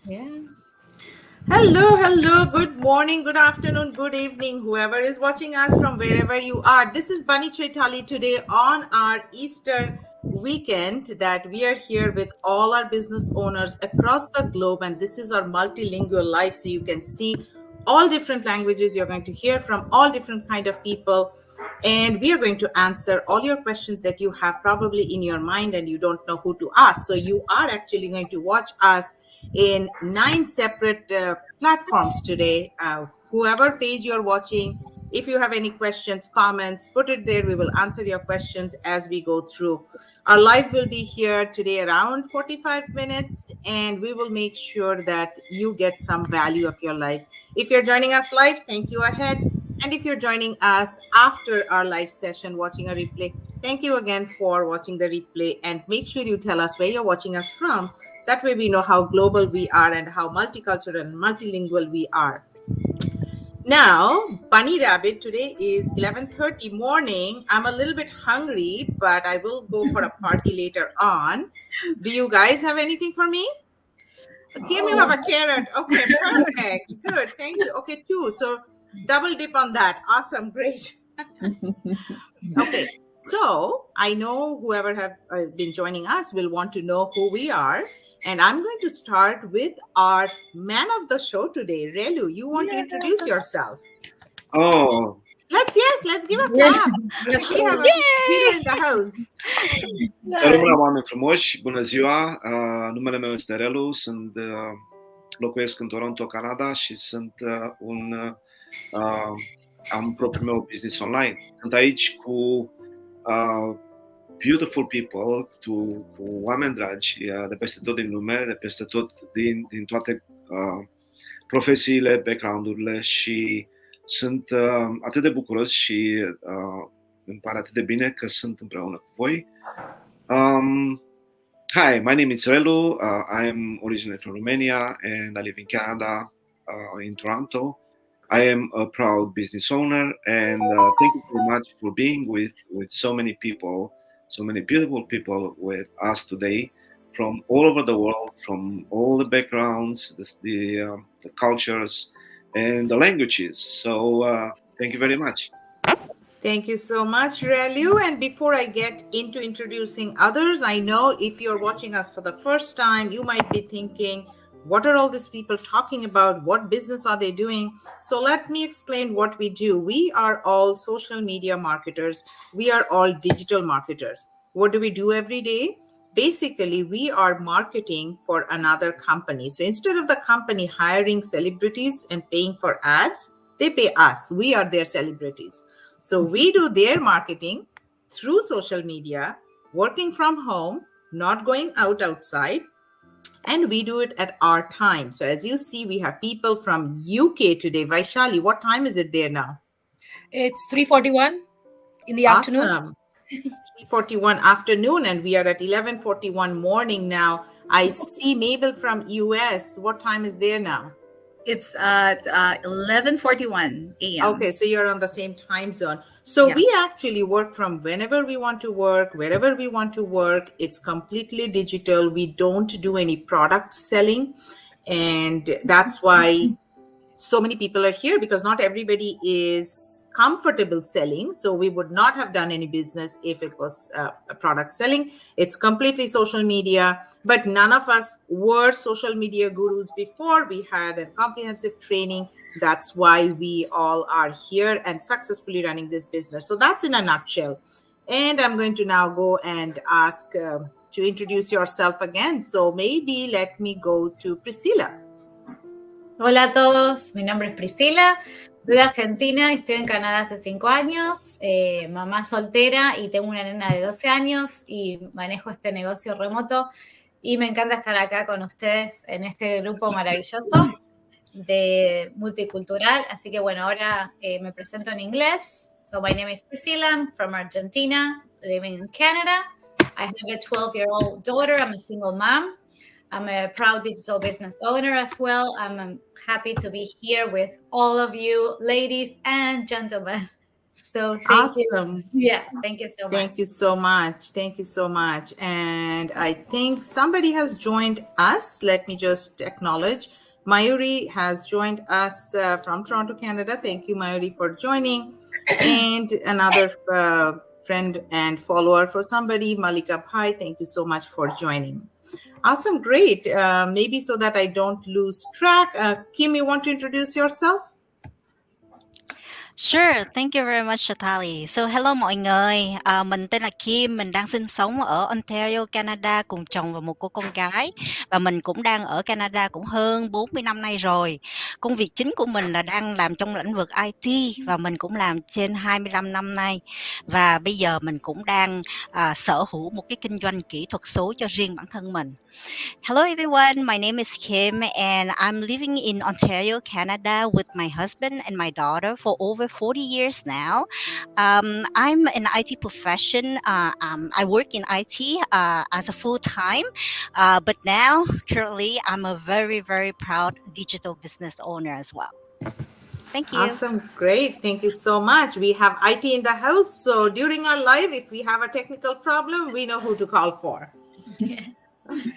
Yeah. Hello. Good morning, good afternoon, good evening, whoever is watching us from wherever you are. This is Bunny Chaitali today on our Easter weekend that we are here with all our business owners across the globe. And this is our multilingual life. So you can see all different languages. You're going to hear from all different kind of people. And we are going to answer all your questions that you have probably in your mind and you don't know who to ask. So you are actually going to watch us in 9 separate platforms today. Whoever page you're watching, if you have any questions, comments, put it there. We will answer your questions as we go through. Our live will be here today around 45 minutes, and we will make sure that you get some value of your life. If you're joining us live, thank you ahead. And if you're joining us after our live session, watching a replay, thank you again for watching the replay. And make sure you tell us where you're watching us from. That way we know how global we are and how multicultural and multilingual we are. Now, Bunny Rabbit, today is 11:30 morning. I'm a little bit hungry, but I will go for a party later on. Do you guys have anything for me? Kim, you have Oh, a carrot. Okay, perfect. Good. Thank you. Okay, two. So double dip on that. Awesome. Great. Okay. So I know whoever have been joining us will want to know who we are. And I'm going to start with our man of the show today. Relu, you want to introduce yourself? Oh, Let's give a yeah. clap. We have a hero in the house. rămână oameni frumoși, bună ziua, numele meu este Relu, locuiesc în Toronto, Canada și am propriul meu business online. Sunt aici cu beautiful people, cu oameni dragi de peste tot din lume, de peste tot din toate profesiile, background-urile și sunt atât de bucuros și îmi pare atât de bine că sunt împreună cu voi. Hi, my name is Relu. I am originally from Romania and I live in Canada, in Toronto. I am a proud business owner and thank you very much for being with so many people, so many beautiful people with us today from all over the world, from all the backgrounds, the cultures, and the languages. So thank you very much. Thank you so much, Relu. And before I get into introducing others, I know if you're watching us for the first time, you might be thinking, what are all these people talking about? What business are they doing? So let me explain what we do. We are all social media marketers. We are all digital marketers. What do we do every day? Basically, we are marketing for another company. So instead of the company hiring celebrities and paying for ads, they pay us. We are their celebrities. So we do their marketing through social media, working from home, not going outside, and we do it at our time. So as you see, we have people from UK today. Vaishali, what time is it there now? It's 3:41 in the afternoon. Awesome. 3:41 afternoon, and we are at 11:41 morning now. I see Mabel from US. What time is there now? It's at 11:41 a.m. Okay, so you're on the same time zone. So Yeah. we actually work from whenever we want to work, wherever we want to work. It's completely digital. We don't do any product selling. And that's why so many people are here, because not everybody is comfortable selling. So we would not have done any business if it was a product selling. It's completely social media, but none of us were social media gurus before. We had a comprehensive training. That's why we all are here and successfully running this business. So that's in a nutshell. And I'm going to now go and ask to introduce yourself again. So maybe let me go to Priscilla. Hola a todos, mi nombre es Priscila, soy de Argentina, estoy en Canadá hace 5 años, mamá soltera y tengo una nena de 12 años y manejo este negocio remoto y me encanta estar acá con ustedes en este grupo maravilloso de multicultural, así que bueno, ahora me presento en inglés. So my name is Priscila, I'm from Argentina, living in Canada. I have a 12-year-old daughter, I'm a single mom. I'm a proud digital business owner as well. I'm happy to be here with all of you, ladies and gentlemen. So thank you. Awesome. Yeah, thank you so Thank much. you so much. Thank you so much. And I think somebody has joined us. Let me just acknowledge. Mayuri has joined us from Toronto, Canada. Thank you, Mayuri, for joining. And another friend and follower for somebody, Malika Pai. Thank you so much for joining. Awesome. Great. Maybe so that I don't lose track. Kim, you want to introduce yourself? Sure, thank you very much, Shatali. So, hello mọi người. Mình tên là Kim, mình đang sinh sống ở Ontario, Canada cùng chồng và một cô con gái. Và mình cũng đang ở Canada cũng hơn 40 năm nay rồi. Công việc chính của mình là đang làm trong lĩnh vực IT và mình cũng làm trên 25 năm nay. Và bây giờ mình cũng đang sở hữu một cái kinh doanh kỹ thuật số cho riêng bản thân mình. Hello, everyone. My name is Kim, and I'm living in Ontario, Canada, with my husband and my daughter for over 40 years now. I'm an IT profession. I work in IT as a full time, but now, currently, I'm a very, very proud digital business owner as well. Thank you. Awesome. Great. Thank you so much. We have IT in the house. So during our live, if we have a technical problem, we know who to call for.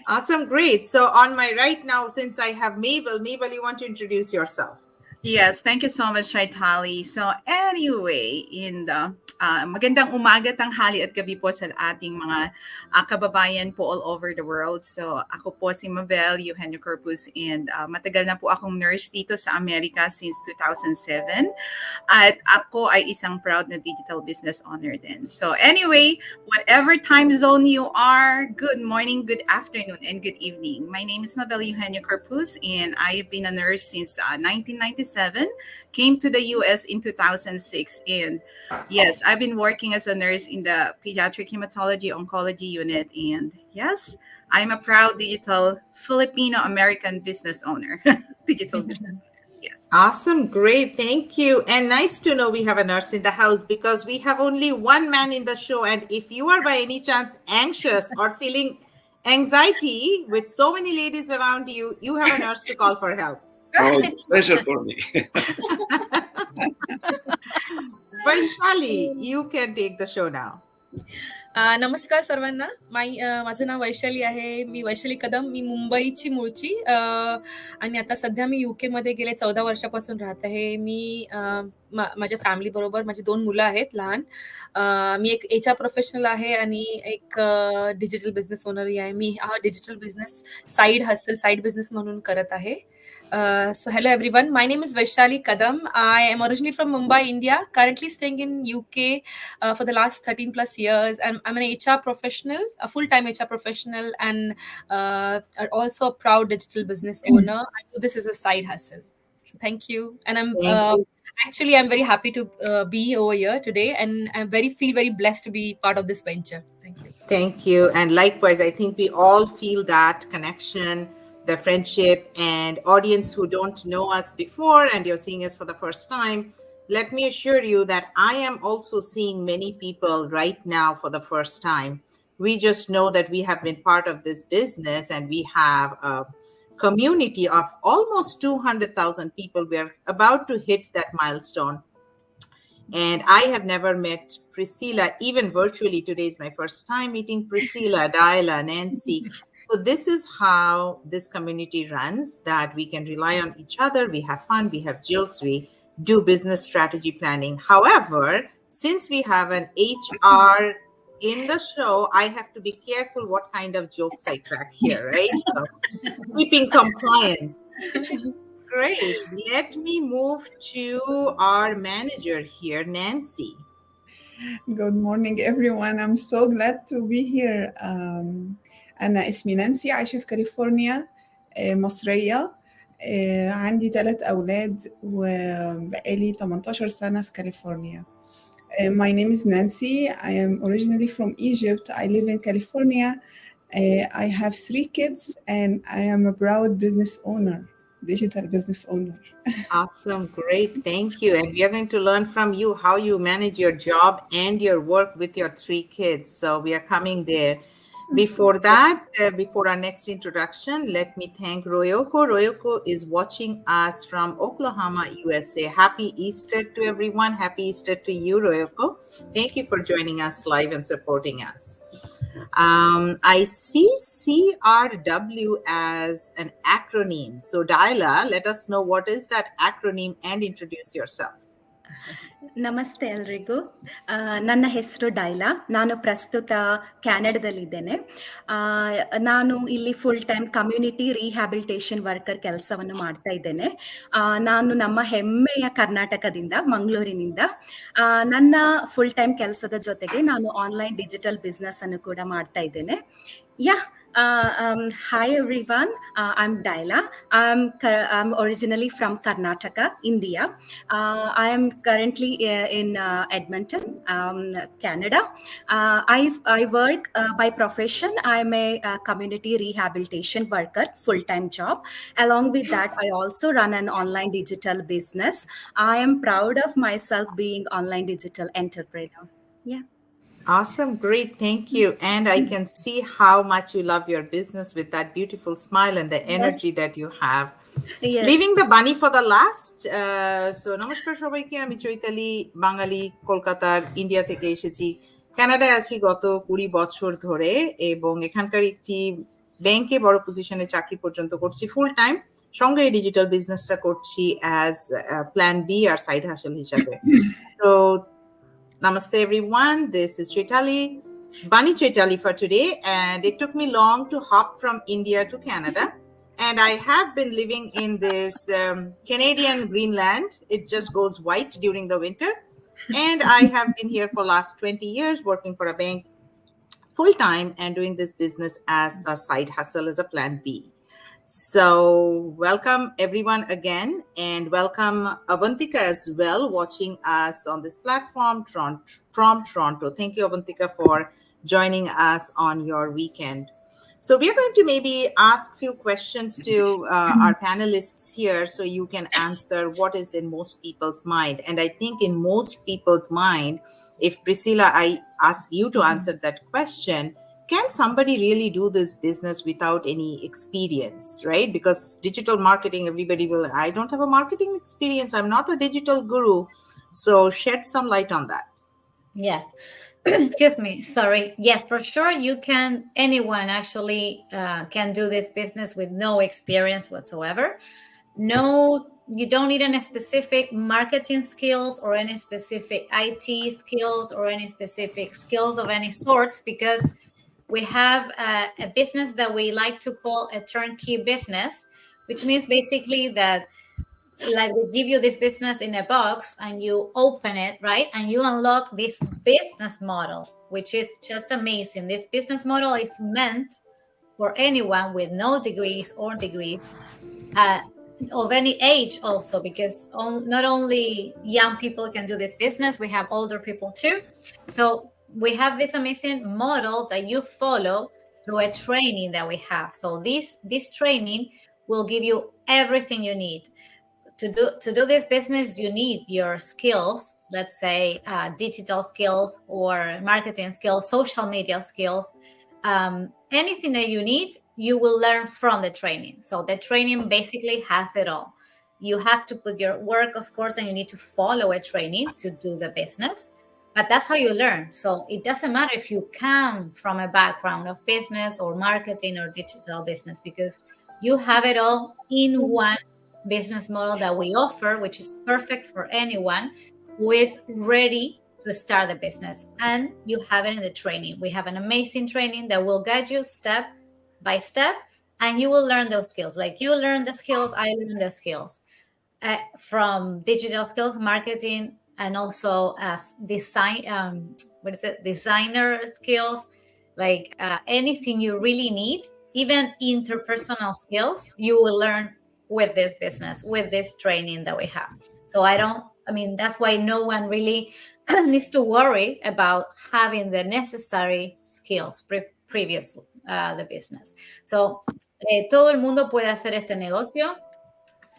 Awesome. Great. So on my right now, since I have Mabel, you want to introduce yourself? Yes, thank you so much, Tali. So anyway, magandang umaga, tanghali at gabi po sa ating mga kababayan po all over the world. So ako po si Mabel Eugenio Corpus, and matagal na po akong nurse dito sa Amerika since 2007. At ako ay isang proud na digital business owner din. So anyway, whatever time zone you are, good morning, good afternoon, and good evening. My name is Mabel Eugenio Corpus, and I have been a nurse since 1997. Came to the US in 2006, and yes, I've been working as a nurse in the pediatric hematology oncology unit, and yes, I'm a proud digital Filipino American business owner. Digital business. Yes. Awesome. Great. Thank you. And nice to know we have a nurse in the house, because we have only one man in the show. And if you are by any chance anxious or feeling anxiety with so many ladies around you, you have a nurse to call for help. Oh, it's a pleasure for me. Vaishali, you can take the show now. नमस्कार सर्वांना. माझं नाव वैशाली आहे. मी वैशाली कदम. मी मुंबईची मूळची आणि आता सध्या मी UK मध्ये गेले 14 वर्षापासून राहत आहे. मी माझ्या फॅमिली बरोबर, माझी 2 मुलं आहेत लहान. मी एक HR प्रोफेशनल आहे आणि एक डिजिटल बिझनेस ओनरही आहे. मी हा डिजिटल बिझनेस साइड बिझनेस म्हणून करत आहे. So hello everyone, my name is Vaishali Kadam. I am originally from Mumbai, India, currently staying in UK for the last 13 plus years, and I'm an HR professional, a full-time HR professional, and also a proud digital business owner. I do this as a side hustle. So thank you. And I'm very happy to be over here today, and I feel very blessed to be part of this venture. Thank you. Thank you. And likewise, I think we all feel that connection, the friendship, and audience who don't know us before and you're seeing us for the first time. Let me assure you that I am also seeing many people right now for the first time. We just know that we have been part of this business, and we have a community of almost 200,000 people. We're about to hit that milestone. And I have never met Priscilla, even virtually. Today is my first time meeting Priscilla, Diala, Nancy. So this is how this community runs, that we can rely on each other. We have fun, we have jokes, we do business strategy planning. However, since we have an HR in the show, I have to be careful what kind of jokes I crack here, right? So keeping compliance. Great. Let me move to our manager here, Nancy. Good morning everyone. I'm so glad to be here. أنا اسمي نانسي، عايشة في كاليفورنيا، مصرية. عندي 3 أولاد وبقالي 18 سنة في كاليفورنيا. My name is Nancy. I am originally from Egypt. I live in California. I have 3 kids, and I am a proud business owner, digital business owner. Awesome. Great. Thank you. And we are going to learn from you how you manage your job and your work with your 3 kids. So we are coming there. Before that, before our next introduction, let me thank Royoko. Royoko is watching us from Oklahoma, USA. Happy Easter to everyone. Happy Easter to you, Royoko. Thank you for joining us live and supporting us. I see CRW as an acronym. So, Daila, let us know what is that acronym and introduce yourself. ನಮಸ್ತೆ ಎಲ್ರಿಗೂ. ನನ್ನ ಹೆಸರು ಡೈಲಾ. ನಾನು ಪ್ರಸ್ತುತ ಕ್ಯಾನಡದಲ್ಲಿದ್ದೇನೆ. ನಾನು ಇಲ್ಲಿ full time community rehabilitation worker ಕೆಲಸವನ್ನು ಮಾಡ್ತಾ ಇದ್ದೇನೆ. ನಾನು ನಮ್ಮ ಹೆಮ್ಮೆಯ ಕರ್ನಾಟಕದಿಂದ, ಮಂಗಳೂರಿನಿಂದ. ನನ್ನ ಫುಲ್ ಟೈಮ್ ಕೆಲಸದ ಜೊತೆಗೆ ನಾನು ಆನ್ಲೈನ್ ಡಿಜಿಟಲ್ ಬಿಸ್ನೆಸ್ ಅನ್ನು ಕೂಡ ಮಾಡ್ತಾ ಇದ್ದೇನೆ. Hi everyone, I'm Daila. I'm originally from Karnataka, India. I am currently in Edmonton, Canada. I work by profession. I'm a community rehabilitation worker, full-time job. Along with that, I also run an online digital business. I am proud of myself being online digital entrepreneur. Yeah. Awesome. Great. Thank you. And I can see how much you love your business with that beautiful smile and the energy that you have. Yes. Leaving the bunny for the last. So, নমস্কার সবাইকে, আমি চৈতালি, বাঙালি, কলকাতার, India থেকে এসেছি। কানাডায় আছি গত 20 বছর ধরে এবং এখানকার একটি ব্যাংকে বড় পজিশনে চাকরি পর্যন্ত করছি ফুল টাইম। সঙ্গে এই ডিজিটাল বিজনেসটা করছি অ্যাজ প্ল্যান বি আর সাইড হাসেল হিসাবে। So, namaste everyone, this is Chaitali, Bunny Chaitali for today, and it took me long to hop from India to Canada, and I have been living in this Canadian Greenland. It just goes white during the winter, and I have been here for last 20 years working for a bank full time and doing this business as a side hustle, as a plan B. So welcome everyone again, and welcome Avantika as well, watching us on this platform from Toronto. Thank you, Avantika, for joining us on your weekend. So we're going to maybe ask few questions to our panelists here so you can answer what is in most people's mind. And I think in most people's mind, if Priscilla, I ask you to answer that question, can somebody really do this business without any experience, right? Because digital marketing, everybody will, I don't have a marketing experience. I'm not a digital guru. So shed some light on that. Yes. Excuse me. Sorry. Yes, for sure. You can, anyone actually can do this business with no experience whatsoever. No, you don't need any specific marketing skills or any specific IT skills or any specific skills of any sorts, because we have a business that we like to call a turnkey business, which means basically that like we give you this business in a box and you open it, right? And you unlock this business model, which is just amazing. This business model is meant for anyone with no degrees or degrees of any age also, because not only young people can do this business, we have older people too. So we have this amazing model that you follow through a training that we have. So this training will give you everything you need. To do this business, you need your skills, let's say digital skills or marketing skills, social media skills, anything that you need, you will learn from the training. So the training basically has it all. You have to put your work, of course, and you need to follow a training to do the business. But that's how you learn. So it doesn't matter if you come from a background of business or marketing or digital business, because you have it all in one business model that we offer, which is perfect for anyone who is ready to start the business. And you have it in the training. We have an amazing training that will guide you step by step, and you will learn those skills. Like you learn the skills, I learn the skills from digital skills, marketing, and also as designer skills, like anything you really need, even interpersonal skills, you will learn with this business, with this training that we have. So that's why no one really needs to worry about having the necessary skills previous the business. So todo el mundo puede hacer este negocio.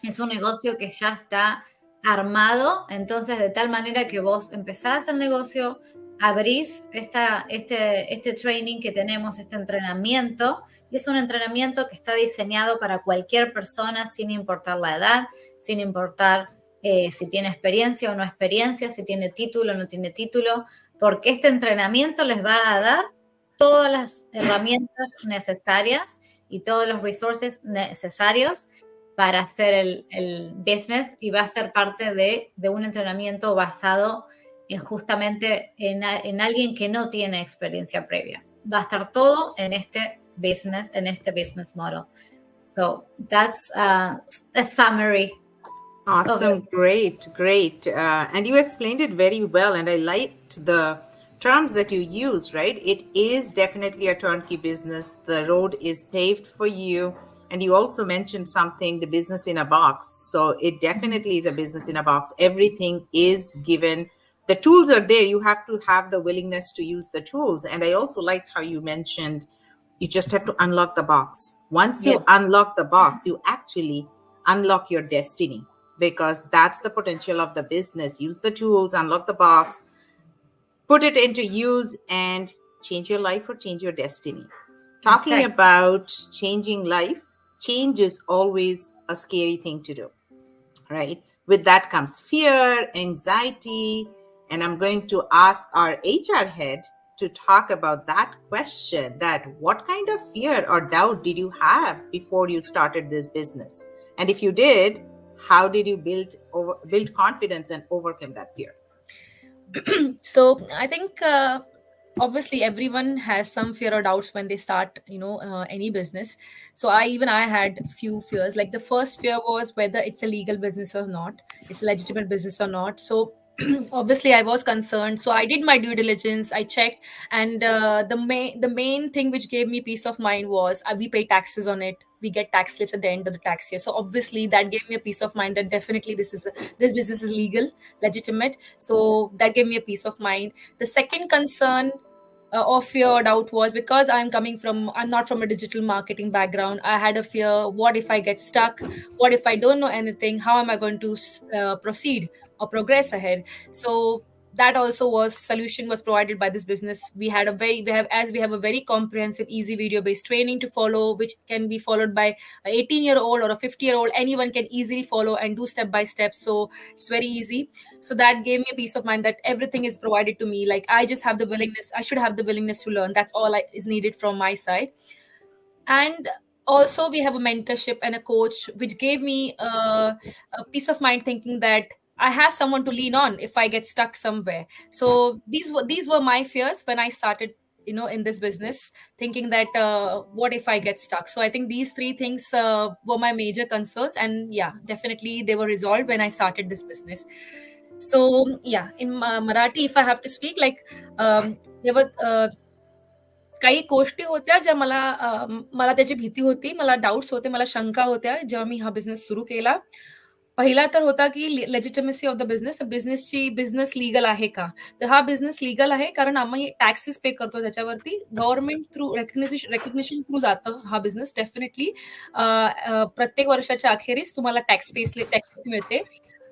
Es un negocio que ya está armado, entonces de tal manera que vos empezás el negocio, abrís este training que tenemos, este entrenamiento, y es un entrenamiento que está diseñado para cualquier persona sin importar la edad, sin importar si tiene experiencia o no experiencia, si tiene título o no tiene título, porque este entrenamiento les va a dar todas las herramientas necesarias y todos los resources necesarios para hacer el business, y va a ser parte de un entrenamiento basado justamente en alguien que no tiene experiencia previa. Va a estar todo en este business model. So that's a summary. Awesome. Great. And you explained it very well. And I liked the terms that you use, right? It is definitely a turnkey business. The road is paved for you. And you also mentioned something, the business in a box. So it definitely is a business in a box. Everything is given. The tools are there. You have to have the willingness to use the tools. And I also liked how you mentioned you just have to unlock the box. Once you unlock the box, you actually unlock your destiny, because that's the potential of the business. Use the tools, unlock the box, put it into use, and change your life or change your destiny. Talking Exactly. about changing life, change is always a scary thing to do, right? With that comes fear, anxiety, and I'm going to ask our HR head to talk about that question, that what kind of fear or doubt did you have before you started this business? And if you did, how did you build confidence and overcome that fear? So I think obviously everyone has some fear or doubts when they start any business. So I had few fears. Like the first fear was whether it's a legal business or not, it's a legitimate business or not. So obviously I was concerned, so I did my due diligence, I checked. And the main thing which gave me peace of mind was we pay taxes on it, we get tax slips at the end of the tax year. So obviously that gave me a peace of mind that definitely this business is legal, legitimate. So that gave me a peace of mind. The second concern or fear or doubt was because I'm not from a digital marketing background. I had a fear, what if I get stuck, what if I don't know anything, how am I going to proceed or progress ahead? So that also was solution was provided by this business. We have a very comprehensive easy video based training to follow, which can be followed by a 18-year-old or a 50-year-old. Anyone can easily follow and do step by step, so it's very easy. So that gave me a peace of mind that everything is provided to me. Like I just have the willingness, I should have the willingness to learn. That's all is needed from my side. And also we have a mentorship and a coach, which gave me a peace of mind, thinking that I have someone to lean on if I get stuck somewhere. So these were my fears when I started in this business, thinking that what if I get stuck. So I think these three things were my major concerns, and yeah, definitely they were resolved when I started this business. So yeah, in Marathi, if I have to speak, like there were काही गोष्टी होत्या ज्या मला त्याची भीती होती, मला doubts होते, मला शंका होत्या जेव्हा मी हा बिझनेस सुरू केला. पहिला तर होता की legitimacy of the business. Business legal आहे का? तर हा बिझनेस लीगल आहे कारण आम्ही टॅक्सेस पे करतो त्याच्यावरती. गव्हर्नमेंट थ्रू रेकग्निशन थ्रू जातं हा बिझनेस डेफिनेटली. प्रत्येक वर्षाच्या अखेरीस तुम्हाला टॅक्स मिळते.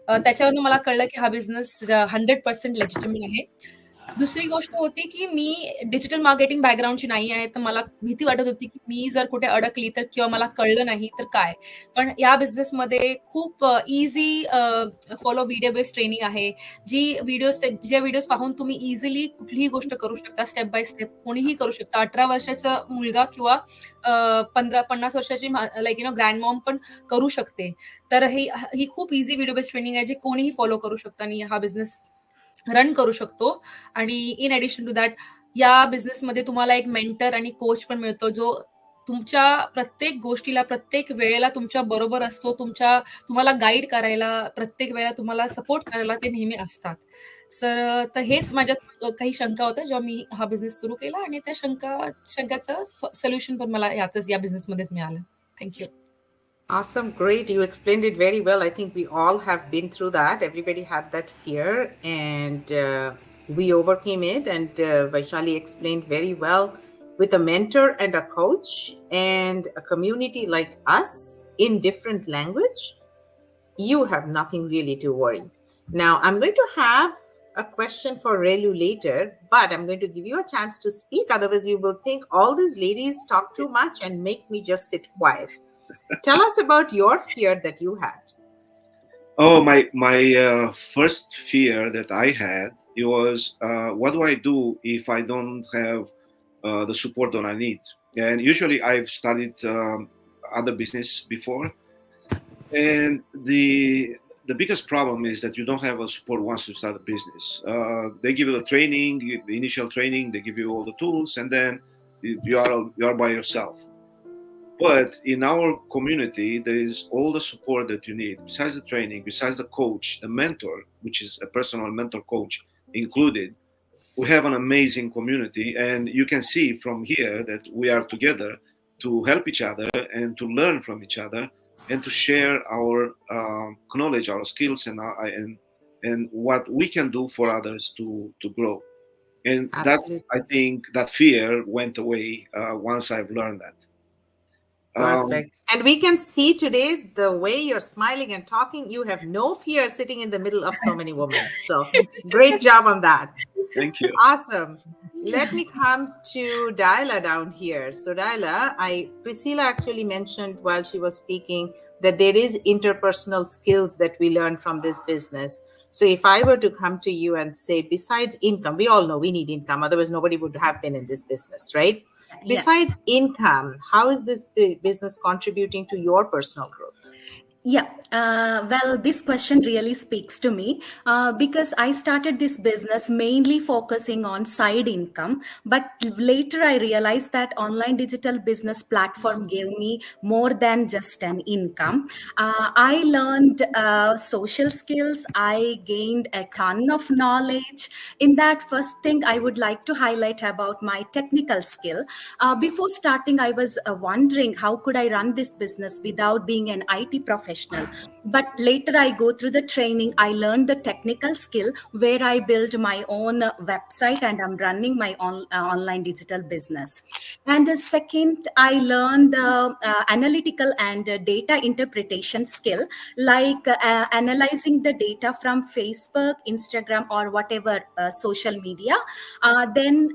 त्याच्यावरनं मला कळलं की हा बिझनेस 100% लेजिटिमेट आहे. दुसरी गोष्ट होती की मी डिजिटल मार्केटिंग बॅकग्राऊंडची नाही आहे, तर मला भीती वाटत होती की मी जर कुठे अडकली तर किंवा मला कळलं नाही तर काय. पण या बिझनेसमध्ये खूप easy follow video based training आहे. ज्या व्हिडिओज पाहून तुम्ही इझिली कुठलीही गोष्ट करू शकता, स्टेप बाय स्टेप कोणीही करू शकता. 18 वर्षाचा मुलगा किंवा 50 वर्षाची ग्रँड मॉम पण करू शकते. तर ही खूप इझी व्हिडिओ बेस्ड ट्रेनिंग आहे, जे कोणीही फॉलो करू शकतं आणि हा बिझनेस रन करू शकतो. आणि इन ॲडिशन टू दॅट या बिझनेसमध्ये तुम्हाला एक मेंटर आणि कोच पण मिळतो, जो तुमच्या प्रत्येक गोष्टीला, प्रत्येक वेळेला तुमच्या बरोबर असतो. तुम्हाला गाईड करायला, प्रत्येक वेळेला तुम्हाला सपोर्ट करायला ते नेहमी असतात. तर हेच माझ्यात काही शंका होत्या जेव्हा मी हा बिझनेस सुरू केला, आणि त्या शंकाचं सोल्युशन पण मला या बिझनेसमध्येच मिळालं. Thank you. Awesome, great. You explained it very well. I think we all have been through that. Everybody had that fear, and we overcame it. And Vaishali explained very well. With a mentor and a coach and a community like us in different language, you have nothing really to worry. Now, I'm going to have a question for Relu later, but I'm going to give you a chance to speak. Otherwise, you will think all these ladies talk too much and make me just sit quiet. Tell us about your fear that you had. Oh, my first fear that I had, it was, what do I do if I don't have the support that I need? And usually I've studied other business before, and the biggest problem is that you don't have a support once you start a business. They give you the training, the initial training, they give you all the tools, and then you are by yourself. But in our community, there is all the support that you need. Besides the training, besides the coach, the mentor, which is a personal mentor coach included, we have an amazing community. And you can see from here that we are together to help each other and to learn from each other and to share our knowledge, our skills, and what we can do for others to grow. And that's, Absolutely. I think, that fear went away once I've learned that. Perfect. And we can see today the way you're smiling and talking, you have no fear sitting in the middle of so many women. So great job on that. Thank you. Awesome. Let me come to Daila down here. So Daila, Priscilla actually mentioned while she was speaking that there is interpersonal skills that we learn from this business. So if I were to come to you and say, besides income, we all know we need income, otherwise nobody would have been in this business, right? Yeah. Besides income, how is this business contributing to your personal growth? Yeah, well, this question really speaks to me because I started this business mainly focusing on side income. But later I realized that online digital business platform gave me more than just an income. I learned social skills. I gained a ton of knowledge. In that, first thing I would like to highlight about my technical skill. Before starting, I was wondering how could I run this business without being an IT professional. But later I go through the training, I learned the technical skill where I build my own website and I'm running my online digital business. And the second, I learned the analytical and data interpretation skill, like analyzing the data from Facebook, Instagram, or whatever social media, then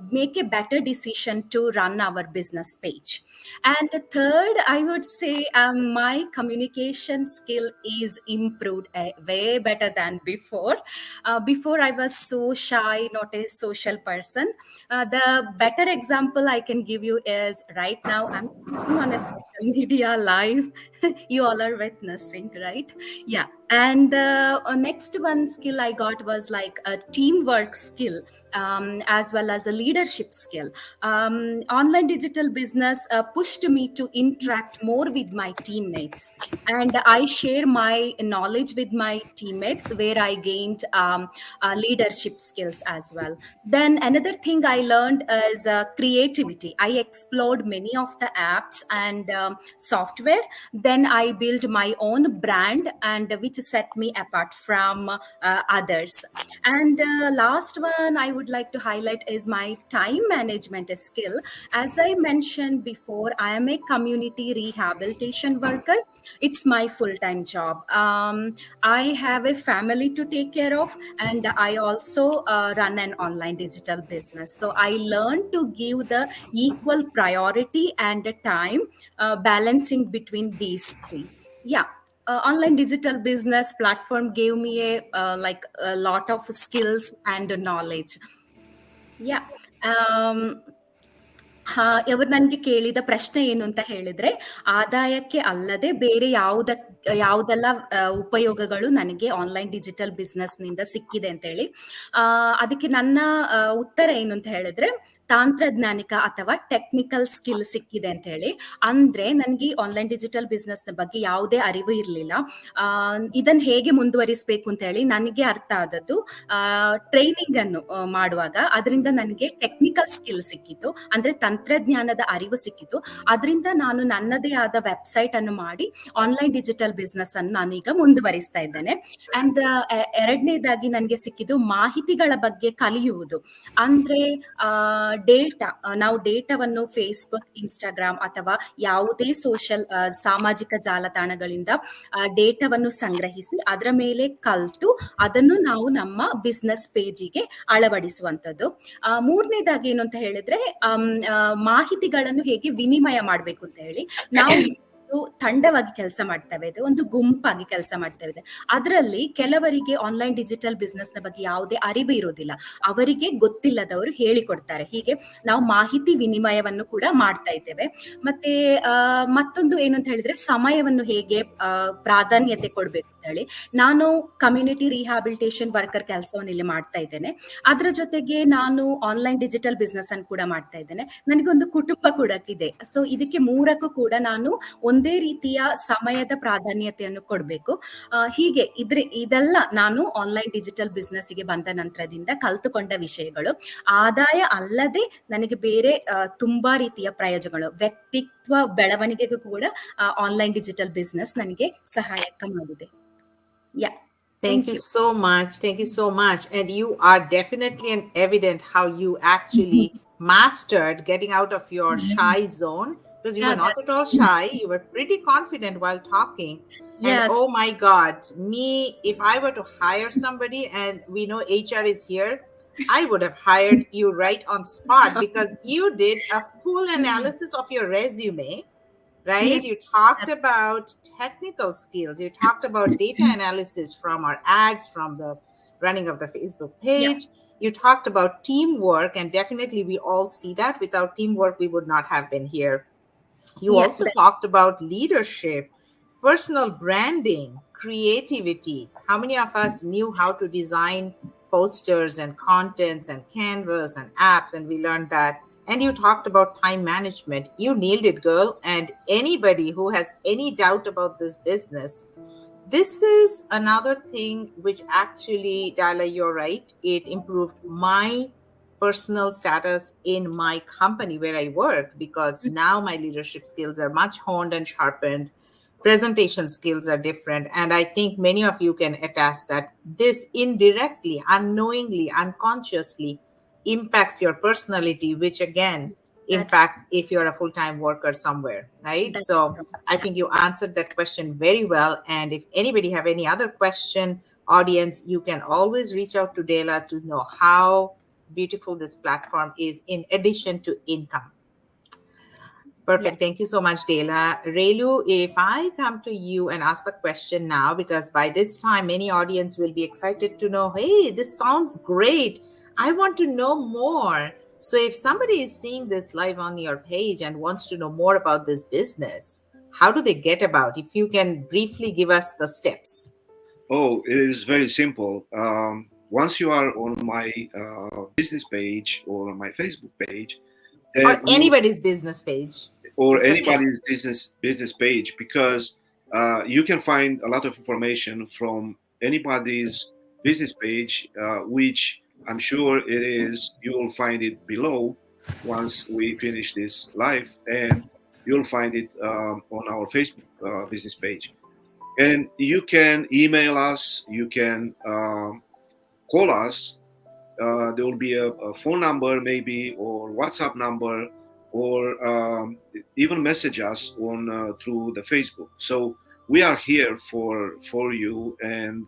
make a better decision to run our business page. And the third, I would say my communication skill is improved way better than before. Before I was so shy, not a social person. The better example I can give you is right now I'm speaking on a social media live. You all are witnessing, right? Yeah. And the next one skill I got was like a teamwork skill, as well as a leadership skill. Online digital business pushed me to interact more with my teammates, and I share my knowledge with my teammates where I gained leadership skills as well. Then another thing I learned is creativity. I explored many of the apps and software. Then I built my own brand, and which set me apart from others. And last one I would like to highlight is my time management skill. As I mentioned before, I am a community rehabilitation worker. It's my full-time job. I have a family to take care of, and I also run an online digital business. So I learned to give the equal priority and the time, balancing between these three. Yeah. Online digital business platform gave me like a lot of skills and knowledge. Yeah. ಇವರು ನನಗೆ ಕೇಳಿದ ಪ್ರಶ್ನೆ ಏನು ಅಂತ ಹೇಳಿದ್ರೆ, ಆದಾಯಕ್ಕೆ ಅಲ್ಲದೆ ಬೇರೆ ಯಾವುದೆಲ್ಲ ಉಪಯೋಗಗಳು ನನಗೆ ಆನ್ಲೈನ್ ಡಿಜಿಟಲ್ ಬಿಸ್ನೆಸ್ ನಿಂದ ಸಿಕ್ಕಿದೆ ಅಂತ ಹೇಳಿ. ಅದಕ್ಕೆ ನನ್ನ ಉತ್ತರ ಏನು ಅಂತ ಹೇಳಿದ್ರೆ, ತಾಂತ್ರಜ್ಞಾನಿಕ ಅಥವಾ ಟೆಕ್ನಿಕಲ್ ಸ್ಕಿಲ್ ಸಿಕ್ಕಿದೆ ಅಂತ ಹೇಳಿ. ಅಂದ್ರೆ ನನಗೆ ಆನ್ಲೈನ್ ಡಿಜಿಟಲ್ ಬಿಸ್ನೆಸ್ ಬಗ್ಗೆ ಯಾವುದೇ ಅರಿವು ಇರಲಿಲ್ಲ. ಇದನ್ನ ಹೇಗೆ ಮುಂದುವರಿಸಬೇಕು ಅಂತ ಹೇಳಿ ನನಗೆ ಅರ್ಥ ಆದದ್ದು ಟ್ರೈನಿಂಗ್ ಅನ್ನು ಮಾಡುವಾಗ. ಅದರಿಂದ ನನಗೆ ಟೆಕ್ನಿಕಲ್ ಸ್ಕಿಲ್ ಸಿಕ್ಕಿತು, ಅಂದ್ರೆ ತಂತ್ರಜ್ಞಾನದ ಅರಿವು ಸಿಕ್ಕಿತು. ಅದರಿಂದ ನಾನು ನನ್ನದೇ ಆದ ವೆಬ್ಸೈಟ್ ಅನ್ನು ಮಾಡಿ ಆನ್ಲೈನ್ ಡಿಜಿಟಲ್ ಬಿಸ್ನೆಸ್ ಅನ್ನು ನಾನೀಗ ಮುಂದುವರಿಸ್ತಾ ಇದ್ದೇನೆ. ಅಂಡ್ ಎರಡನೇದಾಗಿ ನನಗೆ ಸಿಕ್ಕಿದ್ದು ಮಾಹಿತಿಗಳ ಬಗ್ಗೆ ಕಲಿಯುವುದು. ಅಂದ್ರೆ ನಾವು ಡೇಟಾವನ್ನು ಫೇಸ್ಬುಕ್, ಇನ್ಸ್ಟಾಗ್ರಾಮ್ ಅಥವಾ ಯಾವುದೇ ಸಾಮಾಜಿಕ ಜಾಲತಾಣಗಳಿಂದ ಡೇಟಾವನ್ನು ಸಂಗ್ರಹಿಸಿ ಅದರ ಮೇಲೆ ಕಲ್ತು ಅದನ್ನು ನಾವು ನಮ್ಮ ಬಿಸ್ನೆಸ್ ಪೇಜಿಗೆ ಅಳವಡಿಸುವಂಥದ್ದು. ಮೂರನೇದಾಗಿ ಏನು ಅಂತ ಹೇಳಿದ್ರೆ ಮಾಹಿತಿಗಳನ್ನು ಹೇಗೆ ವಿನಿಮಯ ಮಾಡಬೇಕು ಅಂತ ಹೇಳಿ ನಾವು ತಂಡವಾಗಿ ಕೆಲಸ ಮಾಡ್ತೇವೆ, ಒಂದು ಗುಂಪಾಗಿ ಕೆಲಸ ಮಾಡ್ತೇವೆ. ಅದರಲ್ಲಿ ಕೆಲವರಿಗೆ ಆನ್ಲೈನ್ ಡಿಜಿಟಲ್ ಬಿಸ್ನೆಸ್ ನ ಬಗ್ಗೆ ಯಾವುದೇ ಅರಿವು ಇರುವುದಿಲ್ಲ, ಅವರಿಗೆ ಗೊತ್ತಿಲ್ಲದವರು ಹೇಳಿಕೊಡ್ತಾರೆ. ಹೀಗೆ ನಾವು ಮಾಹಿತಿ ವಿನಿಮಯವನ್ನು ಕೂಡ ಮಾಡ್ತಾ ಇದ್ದೇವೆ. ಮತ್ತೆ ಮತ್ತೊಂದು ಏನು ಅಂತ ಹೇಳಿದ್ರೆ ಸಮಯವನ್ನು ಹೇಗೆ ಪ್ರಾಧಾನ್ಯತೆ ಕೊಡ್ಬೇಕು ಅಂತ ಹೇಳಿ ನಾನು ಕಮ್ಯುನಿಟಿ ರಿಹ್ಯಾಬಿಲಿಟೇಷನ್ ವರ್ಕರ್ ಕೆಲಸವನ್ನು ಇಲ್ಲಿ ಮಾಡ್ತಾ ಇದ್ದೇನೆ. ಅದರ ಜೊತೆಗೆ ನಾನು ಆನ್ಲೈನ್ ಡಿಜಿಟಲ್ ಬಿಸ್ನೆಸ್ ಅನ್ನು ಕೂಡ ಮಾಡ್ತಾ ಇದ್ದೇನೆ. ನನಗೊಂದು ಕುಟುಂಬ ಕೂಡ ಇದೆ. ಸೊ ಇದಕ್ಕೆ ಮೂರಕ್ಕೂ ಕೂಡ ನಾನು ಒಂದೇ ರೀತಿಯ ಸಮಯದ ಪ್ರಾಧಾನ್ಯತೆಯನ್ನು ಕೊಡಬೇಕು. ಹೀಗೆ ಇದೆಲ್ಲ ನಾನು ಆನ್ಲೈನ್ ಡಿಜಿಟಲ್ ಬಿಸ್ನೆಸ್ ಗೆ ಬಂದ ನಂತರದಿಂದ ಕಲ್ತುಕೊಂಡ ವಿಷಯಗಳು. ಆದಾಯ ಅಲ್ಲದೆ ನನಗೆ ಬೇರೆ ತುಂಬಾ ರೀತಿಯ ಪ್ರಯೋಜನಗಳು, ವ್ಯಕ್ತಿತ್ವ ಬೆಳವಣಿಗೆಗೂ ಕೂಡ ಆನ್ಲೈನ್ ಡಿಜಿಟಲ್ ಬಿಸ್ನೆಸ್ ನನಗೆ ಸಹಾಯಕ ಮಾಡಿದೆ. Thank you so much. Thank you so much. And you are definitely an evident how you actually mastered getting out of your shy zone, because you were not at all shy. You were pretty confident while talking. And oh my God, if I were to hire somebody, and we know HR is here, I would have hired you right on spot, because you did a full analysis of your resume. Right? Yes. You talked about technical skills. You talked about data analysis from our ads, from the running of the Facebook page. Yeah. You talked about teamwork, and definitely we all see that. Without teamwork, we would not have been here. You also talked about leadership, personal branding, creativity. How many of us knew how to design posters and contents and canvas and apps, and we learned that. And you talked about time management. You nailed it, girl. And anybody who has any doubt about this business, this is another thing which actually, Dala, you're right, it improved my personal status in my company where I work, because now my leadership skills are much honed and sharpened. Presentation skills are different. And I think many of you can attest that this indirectly, unknowingly, unconsciously impacts your personality, which again impacts if you're a full-time worker somewhere, right? So I think you answered that question very well. And if anybody have any other question, audience, you can always reach out to Dela to know how beautiful this platform is in addition to income. Perfect. Yeah. Thank you so much, Dela. Relu, if I come to you and ask the question now, because by this time, many audience will be excited to know, hey, this sounds great. I want to know more. So if somebody is seeing this live on your page and wants to know more about this business, how do they get about? If you can briefly give us the steps. Oh, it is very simple. Once you are on my business page or on my Facebook page, or anybody's business page, or anybody's business page, because you can find a lot of information from anybody's business page, which I'm sure it is, you will find it below once we finish this live, and you'll find it on our Facebook business page. And you can email us, you can call us. There will be a phone number maybe, or WhatsApp number, or even message us on through the Facebook. So we are here for you, and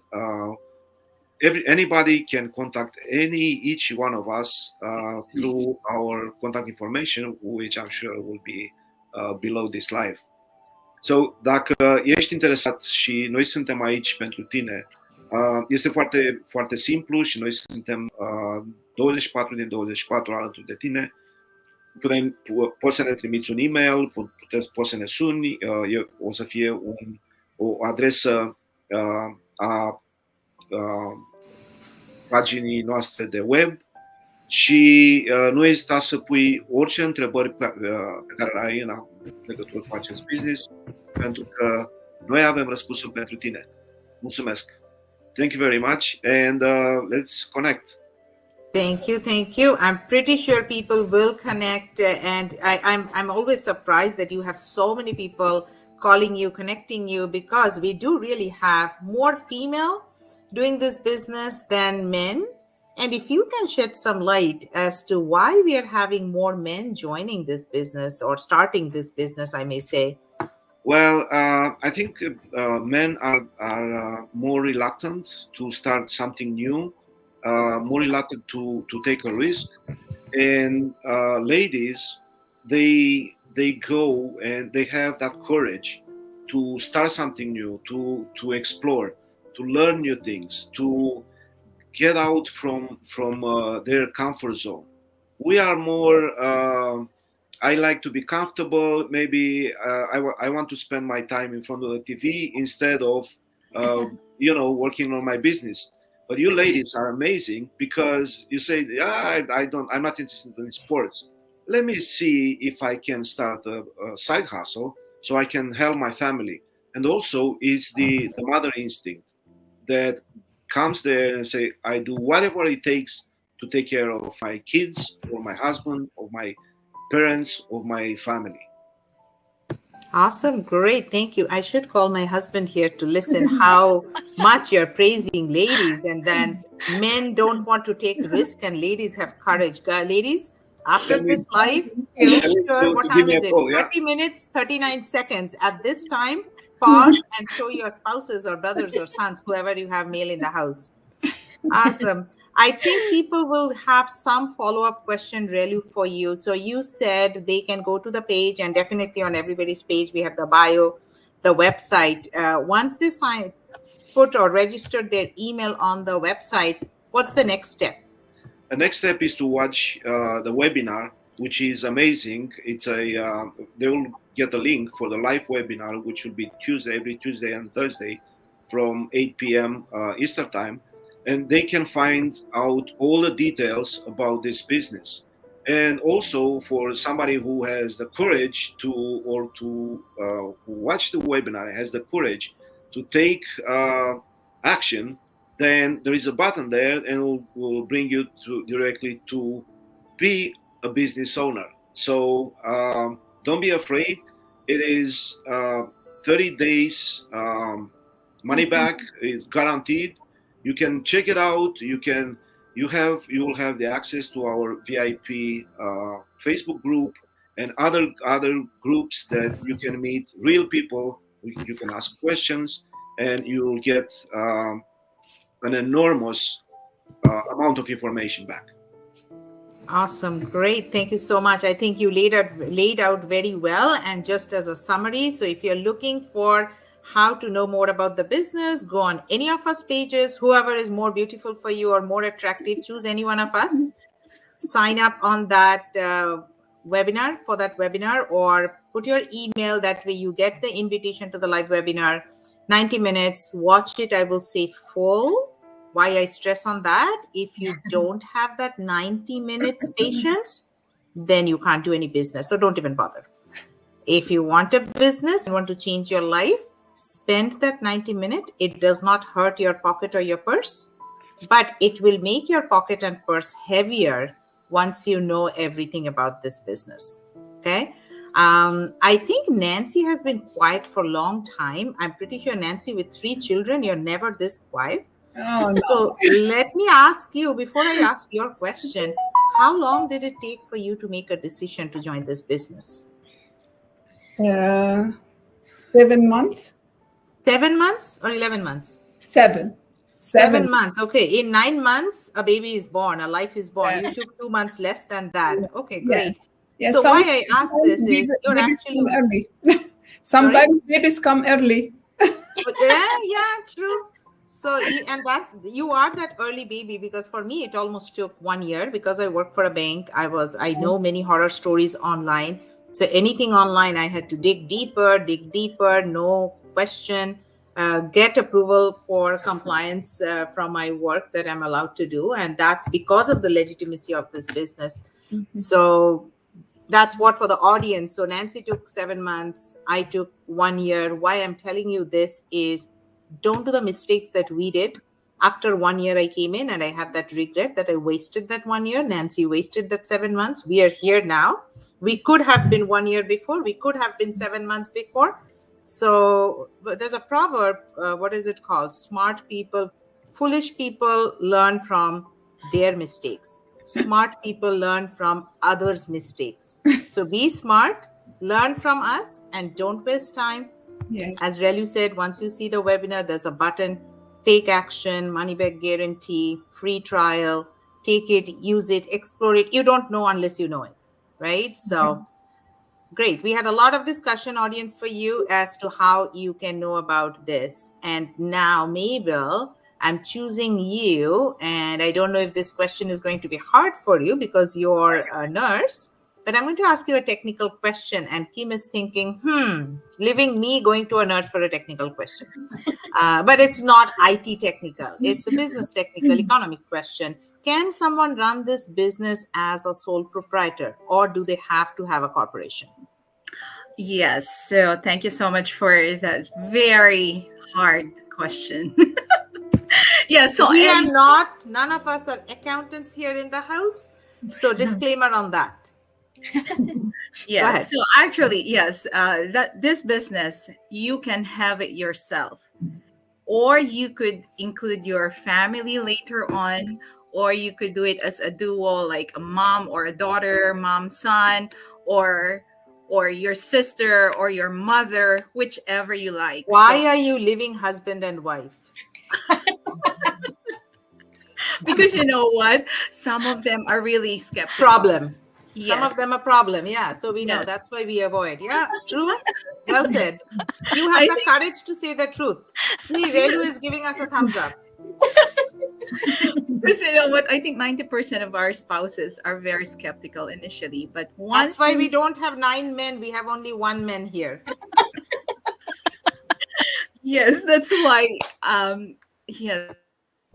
anybody can contact each one of us through our contact information, which I'm sure will be below this live. So, dacă ești interesat și noi suntem aici pentru tine, este foarte, foarte simplu și noi suntem 24 din 24 alături de tine. Poți să ne trimiți un e-mail, poți să ne suni, o să fie o adresă a paginii noastre de web, și nu ezita să pui orice întrebări pe care le ai în legătură cu acest business, pentru că noi avem răspunsul pentru tine. Mulțumesc! Thank you very much, and let's connect. Thank you, thank you. I'm pretty sure people will connect, and I'm always surprised that you have so many people calling you, connecting you, because we do really have more female doing this business than men. And if you can shed some light as to why we are having more men joining this business or starting this business, I may say. Well, I think men are more reluctant to start something new, more reluctant to take a risk, and ladies, they go and they have that courage to start something new, to explore, to learn new things, to get out from their comfort zone. We are more. I like to be comfortable. Maybe I want to spend my time in front of the TV instead of uh, working on my business. But you ladies are amazing because you say, yeah, I don't. I'm not interested in sports. Let me see if I can start a side hustle so I can help my family. And also, is the mother instinct that comes there and say, I do whatever it takes to take care of my kids or my husband or my parents or my family. Awesome, great, thank you. I should call my husband here to listen how much you're praising ladies, and then men don't want to take risk and ladies have courage. Ladies, after Let me, this live, you. make let me sure, what to give time me is a it? call. Yeah. 30 minutes, 39 seconds. At this time, pause and show your spouses or brothers or sons, whoever you have male in the house. Awesome. I think people will have some follow-up question really for you. So you said they can go to the page, and definitely on everybody's page, we have the bio, the website. Once they put or registered their email on the website, what's the next step? The next step is to watch the webinar, which is amazing. It's they will get the link for the live webinar, which will be every Tuesday and Thursday from 8 p.m. Eastern time. And they can find out all the details about this business. And also for somebody who has the courage to watch the webinar, has the courage to take action, then there is a button there and will bring you directly to be a business owner. So don't be afraid. It is 30 days money back is guaranteed. You can check it out. You will have the access to our VIP Facebook group and other groups that you can meet real people. You can ask questions and you will get an enormous amount of information back. Awesome, great, thank you so much. I think you laid out very well. And just as a summary, so if you're looking for how to know more about the business, go on any of us pages. Whoever is more beautiful for you or more attractive, choose any one of us, sign up on that webinar, for that webinar, or put your email. That way you get the invitation to the live webinar. 90 minutes, watch it. I will say full. Why I stress on that? If you don't have that 90 minutes patience, then you can't do any business. So don't even bother. If you want a business and want to change your life, spend that 90 minutes. It does not hurt your pocket or your purse, but it will make your pocket and purse heavier once you know everything about this business. Okay. I think Nancy has been quiet for a long time. I'm pretty sure, Nancy, with 3 children, you're never this quiet. Oh, no. So let me ask you, before I ask your question, how long did it take for you to make a decision to join this business? 7 months. 7 months or 11 months? 7. 7 months. Okay. In 9 months, a baby is born, a life is born. Yeah. You took 2 months less than that. Yeah. Okay, great. Yeah, So why I ask this is you're babies actually come early. Sometimes babies come early. yeah, true. So and that's, you are that early baby, because for me it almost took 1 year, because I work for a bank. I know many horror stories online. So anything online, I had to dig deeper, no question, get approval for compliance from my work that I'm allowed to do. And that's because of the legitimacy of this business. Mhm. So that's what for the audience. So Nancy took 7 months. I took 1 year. Why I'm telling you this is, don't do the mistakes that we did. After 1 year, I came in and I have that regret that I wasted that 1 year. Nancy wasted that 7 months. We are here now. We could have been 1 year before. We could have been 7 months before. So there's a proverb. What is it called? Smart people, foolish people learn from their mistakes. Smart people learn from others' mistakes. So be smart, learn from us, and don't waste time. Yes. As Relu said, once you see the webinar, there's a button, take action, money back guarantee, free trial, take it, use it, explore it. You don't know unless you know it, right? So great. We had a lot of discussion, audience, for you as to how you can know about this. And now, Mabel, I'm choosing you. And I don't know if this question is going to be hard for you because you're a nurse, but I'm going to ask you a technical question. And Kim is thinking, leaving me going to a nurse for a technical question. But it's not IT technical, it's a business technical, economic question. Can someone run this business as a sole proprietor, or do they have to have a corporation? Yes. So thank you so much for that very hard question. Yeah. So We are not, none of us are accountants here in the house. So disclaimer on that. yeah. ahead. So actually, yes, that this business you can have it yourself, or you could include your family later on, or you could do it as a duo, like a mom or a daughter, mom, son, or your sister or your mother, whichever you like. Why are you living husband and wife? Because you know what? Some of them are really skeptical. Problem. Yes. Some of them are problem. Yeah. So we know Yes. that's why we avoid. Yeah. True. Well said. You have I the think- courage to say the truth. See, Relu is giving us a thumbs up. Because you know what? I think 90% of our spouses are very skeptical initially, but once That's why we don't have 9 men. We have only 1 man here. Yes, that's why yes,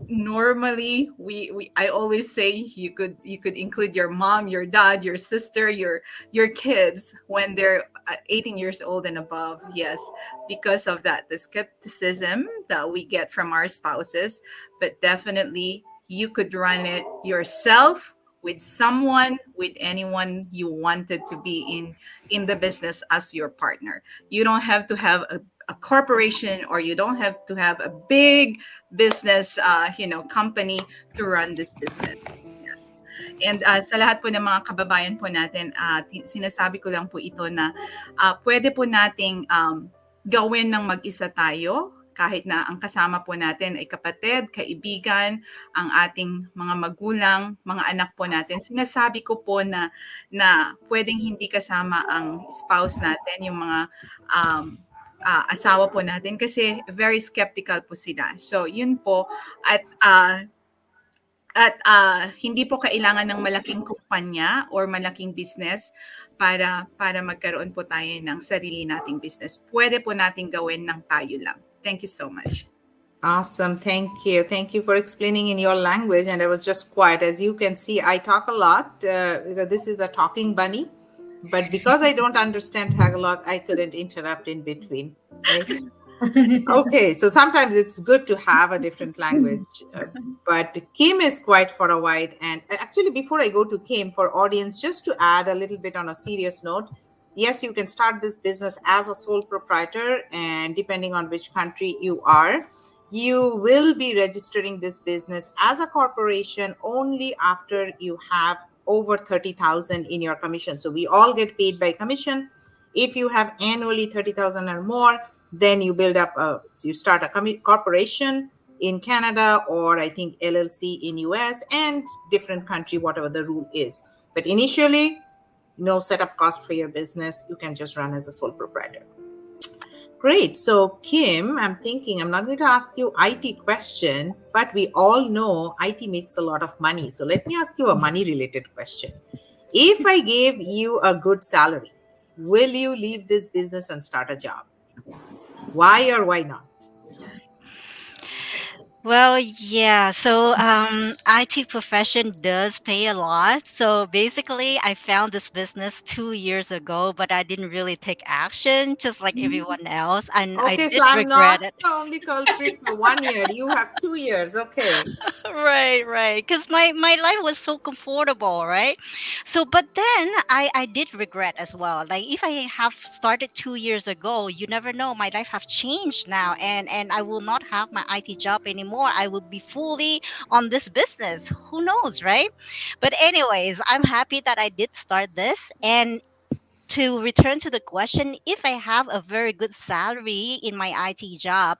normally we I always say you could include your mom, your dad, your sister, your kids when they're 18 years old and above. Yes, because of that, the skepticism that we get from our spouses, but definitely you could run it yourself with someone, with anyone you wanted to be in the business as your partner. You don't have to have a corporation, or you don't have to have a big business company to run this business. Yes. And sa lahat po ng mga kababayan po natin, sinasabi ko lang po ito na pwede po nating gawin ng mag-isa tayo, kahit na ang kasama po natin ay kapatid, kaibigan, ang ating mga magulang, mga anak po natin. Sinasabi ko po na pwedeng hindi kasama ang spouse natin, yung mga asawa po natin, kasi very skeptical po sila. So yun po, at hindi po kailangan ng malaking kumpanya or malaking business para magkaroon po tayo ng sarili nating business. Pwede po nating gawin ng tayo lang. Thank you so much. Awesome. Thank you. Thank you for explaining in your language. And I was just quiet. As you can see, I talk a lot because this is a talking bunny. But because I don't understand Tagalog, I couldn't interrupt in between. Right? Okay, so sometimes it's good to have a different language. But Kim is quite for a while. And actually, before I go to Kim, for audience, just to add a little bit on a serious note, yes, you can start this business as a sole proprietor, and depending on which country you are, you will be registering this business as a corporation only after you have over 30,000 in your commission. So we all get paid by commission. If you have annually 30,000 or more, then you build up so you start a corporation in Canada, or I think LLC in US, and different country, whatever the rule is. But initially, no setup cost for your business. You can just run as a sole proprietor. Great. So Kim, I'm thinking I'm not going to ask you IT question, but we all know IT makes a lot of money. So let me ask you a money related question. If I gave you a good salary, will you leave this business and start a job? Why or why not? Well, yeah. So, IT profession does pay a lot. So basically, I found this business 2 years ago, but I didn't really take action, just like everyone else, and I Okay, did so I'm regret not it. the only culprit for 1 year. You have 2 years. Okay. Right. Because my life was so comfortable, right? So, but then I did regret as well. Like if I have started 2 years ago, you never know. My life have changed now, and I will not have my IT job anymore. anymore. I would be fully on this business. Who knows, right? But anyways, I'm happy that I did start this. And to return to the question, if I have a very good salary in my IT job,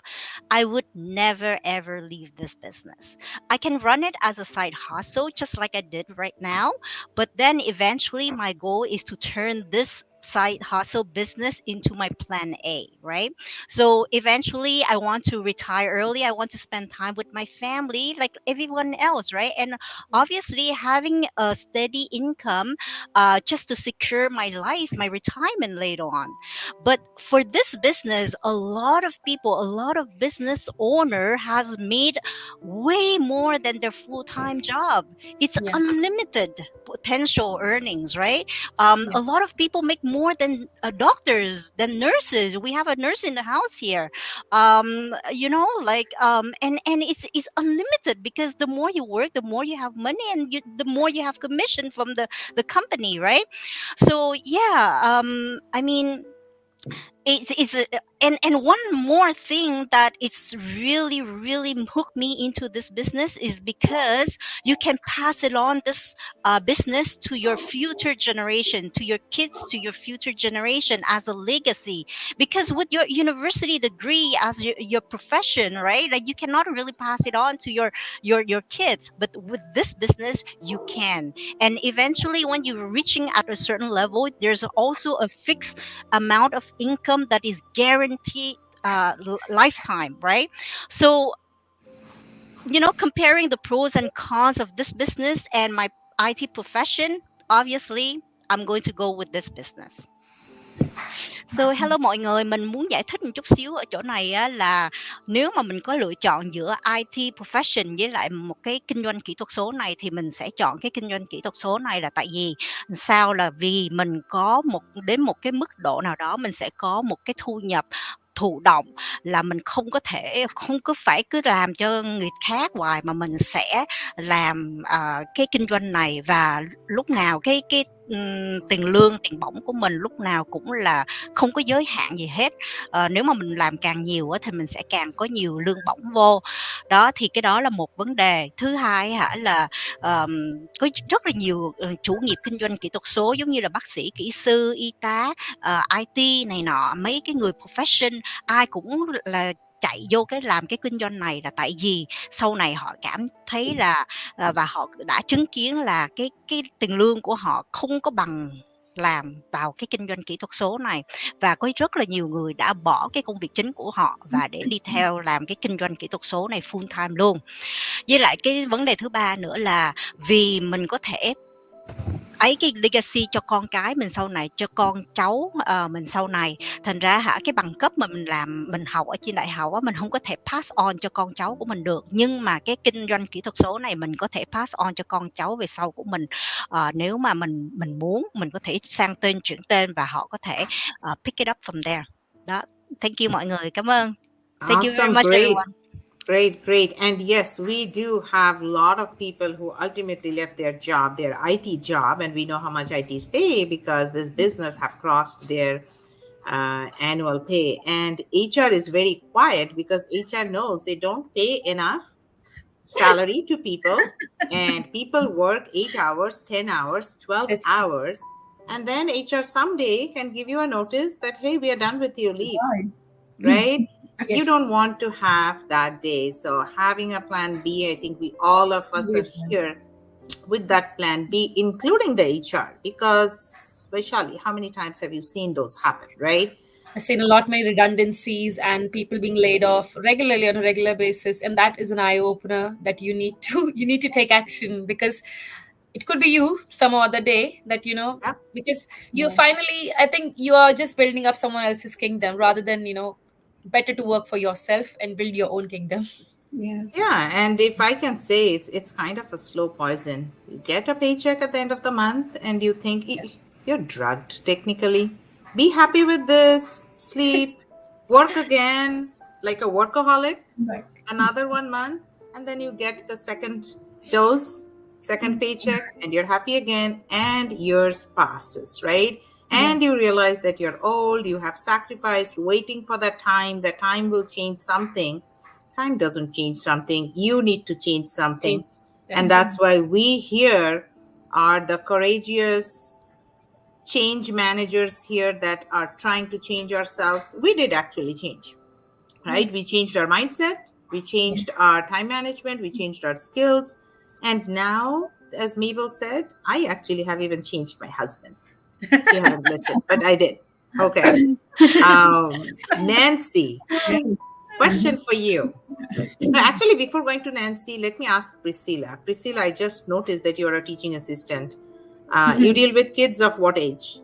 I would never ever leave this business. I can run it as a side hustle, just like I did right now. But then eventually, my goal is to turn this side hustle business into my plan A, right? So eventually, I want to retire early. I want to spend time with my family like everyone else, right? And obviously, having a steady income just to secure my life, my retirement later on. But for this business, a lot of people, a lot of business owner has made way more than their full-time job. It's Yeah. unlimited potential earnings, right? Yeah. A lot of people make more than doctors, than nurses. We have a nurse in the house here. And it's unlimited because the more you work, the more you have money, and the more you have commission from the company, right? So yeah, I mean, and one more thing that it's really hooked me into this business is because you can pass it on, this business, to your future generation, to your kids, to your future generation, as a legacy. Because with your university degree as your profession, right, like you cannot really pass it on to your kids, but with this business you can. And eventually, when you're reaching at a certain level, there's also a fixed amount of income that is guaranteed lifetime, right? So, comparing the pros and cons of this business and my IT profession, obviously, I'm going to go with this business. So hello mọi người, mình muốn giải thích một chút xíu ở chỗ này á, là nếu mà mình có lựa chọn giữa IT profession với lại một cái kinh doanh kỹ thuật số này, thì mình sẽ chọn cái kinh doanh kỹ thuật số này. Là tại vì sao? Là vì mình có đến một cái mức độ nào đó mình sẽ có một cái thu nhập thụ động, là mình không có phải cứ làm cho người khác hoài, mà mình sẽ làm cái kinh doanh này, và lúc nào cái tiền lương, tiền bổng của mình lúc nào cũng là không có giới hạn gì hết. Nếu mà mình làm càng nhiều thì mình sẽ càng có nhiều lương bổng vô. Đó, thì cái đó là một vấn đề. Thứ hai là có rất là nhiều chủ nghiệp kinh doanh kỹ thuật số, giống như là bác sĩ, kỹ sư, y tá, IT này nọ, mấy cái người profession ai cũng là chạy vô cái làm cái kinh doanh này, là tại vì sau này họ cảm thấy là và họ đã chứng kiến là cái tiền lương của họ không có bằng làm vào cái kinh doanh kỹ thuật số này, và có rất là nhiều người đã bỏ cái công việc chính của họ và để đi theo làm cái kinh doanh kỹ thuật số này full time luôn. Với lại cái vấn đề thứ ba nữa là vì mình có thể ấy cái legacy cho con cái mình sau này, cho con cháu mình sau này. Thành ra cái bằng cấp mà mình học ở trên đại học á, mình không có thể pass on cho con cháu của mình được, nhưng mà cái kinh doanh kỹ thuật số này mình có thể pass on cho con cháu về sau của mình. Nếu mà mình muốn, mình có thể sang tên, chuyển tên, và họ có thể pick it up from there. Đó, thank you mọi người, cảm ơn. Thank you very Awesome, much great. everyone. Great. And yes, we do have a lot of people who ultimately left their job, their IT job, and we know how much ITs pay because this business have crossed their annual pay. And HR is very quiet because HR knows they don't pay enough salary to people, and people work 8 hours, 10 hours, 12 It's hours. And then HR someday can give you a notice that, hey, we are done with you, leave. Bye. Right? Yes. You don't want to have that day. So having a plan B, I think all of us Yes, are here with that plan B, including the HR, because Vaishali, how many times have you seen those happen, right? I've seen a lot many redundancies and people being laid off regularly on a regular basis, and that is an eye opener that you need to take action, because it could be you some other day that Yeah. because you finally, I think you are just building up someone else's kingdom rather than better to work for yourself and build your own kingdom. Yes. Yeah, and if I can say, it's kind of a slow poison. You get a paycheck at the end of the month and you think you're drugged technically. Be happy with this, sleep, work again like a workaholic, Back. another 1 month, and then you get the second dose, second paycheck, and you're happy again, and years passes, right? And you realize that you're old, you have sacrificed, waiting for that time will change something. time doesn't change something. You need to change something. Yes. And that's why we here are the courageous change managers here that are trying to change ourselves. We did actually change, right? We changed our mindset, we changed Yes. our time management, we changed our skills. And now, as Mabel said, I actually have even changed my husband. She hadn't listened, but I did. Okay. Nancy, Yes. question for you. No, actually, before going to Nancy, let me ask Priscilla. Priscilla, I just noticed that you're a teaching assistant. You deal with kids of what age?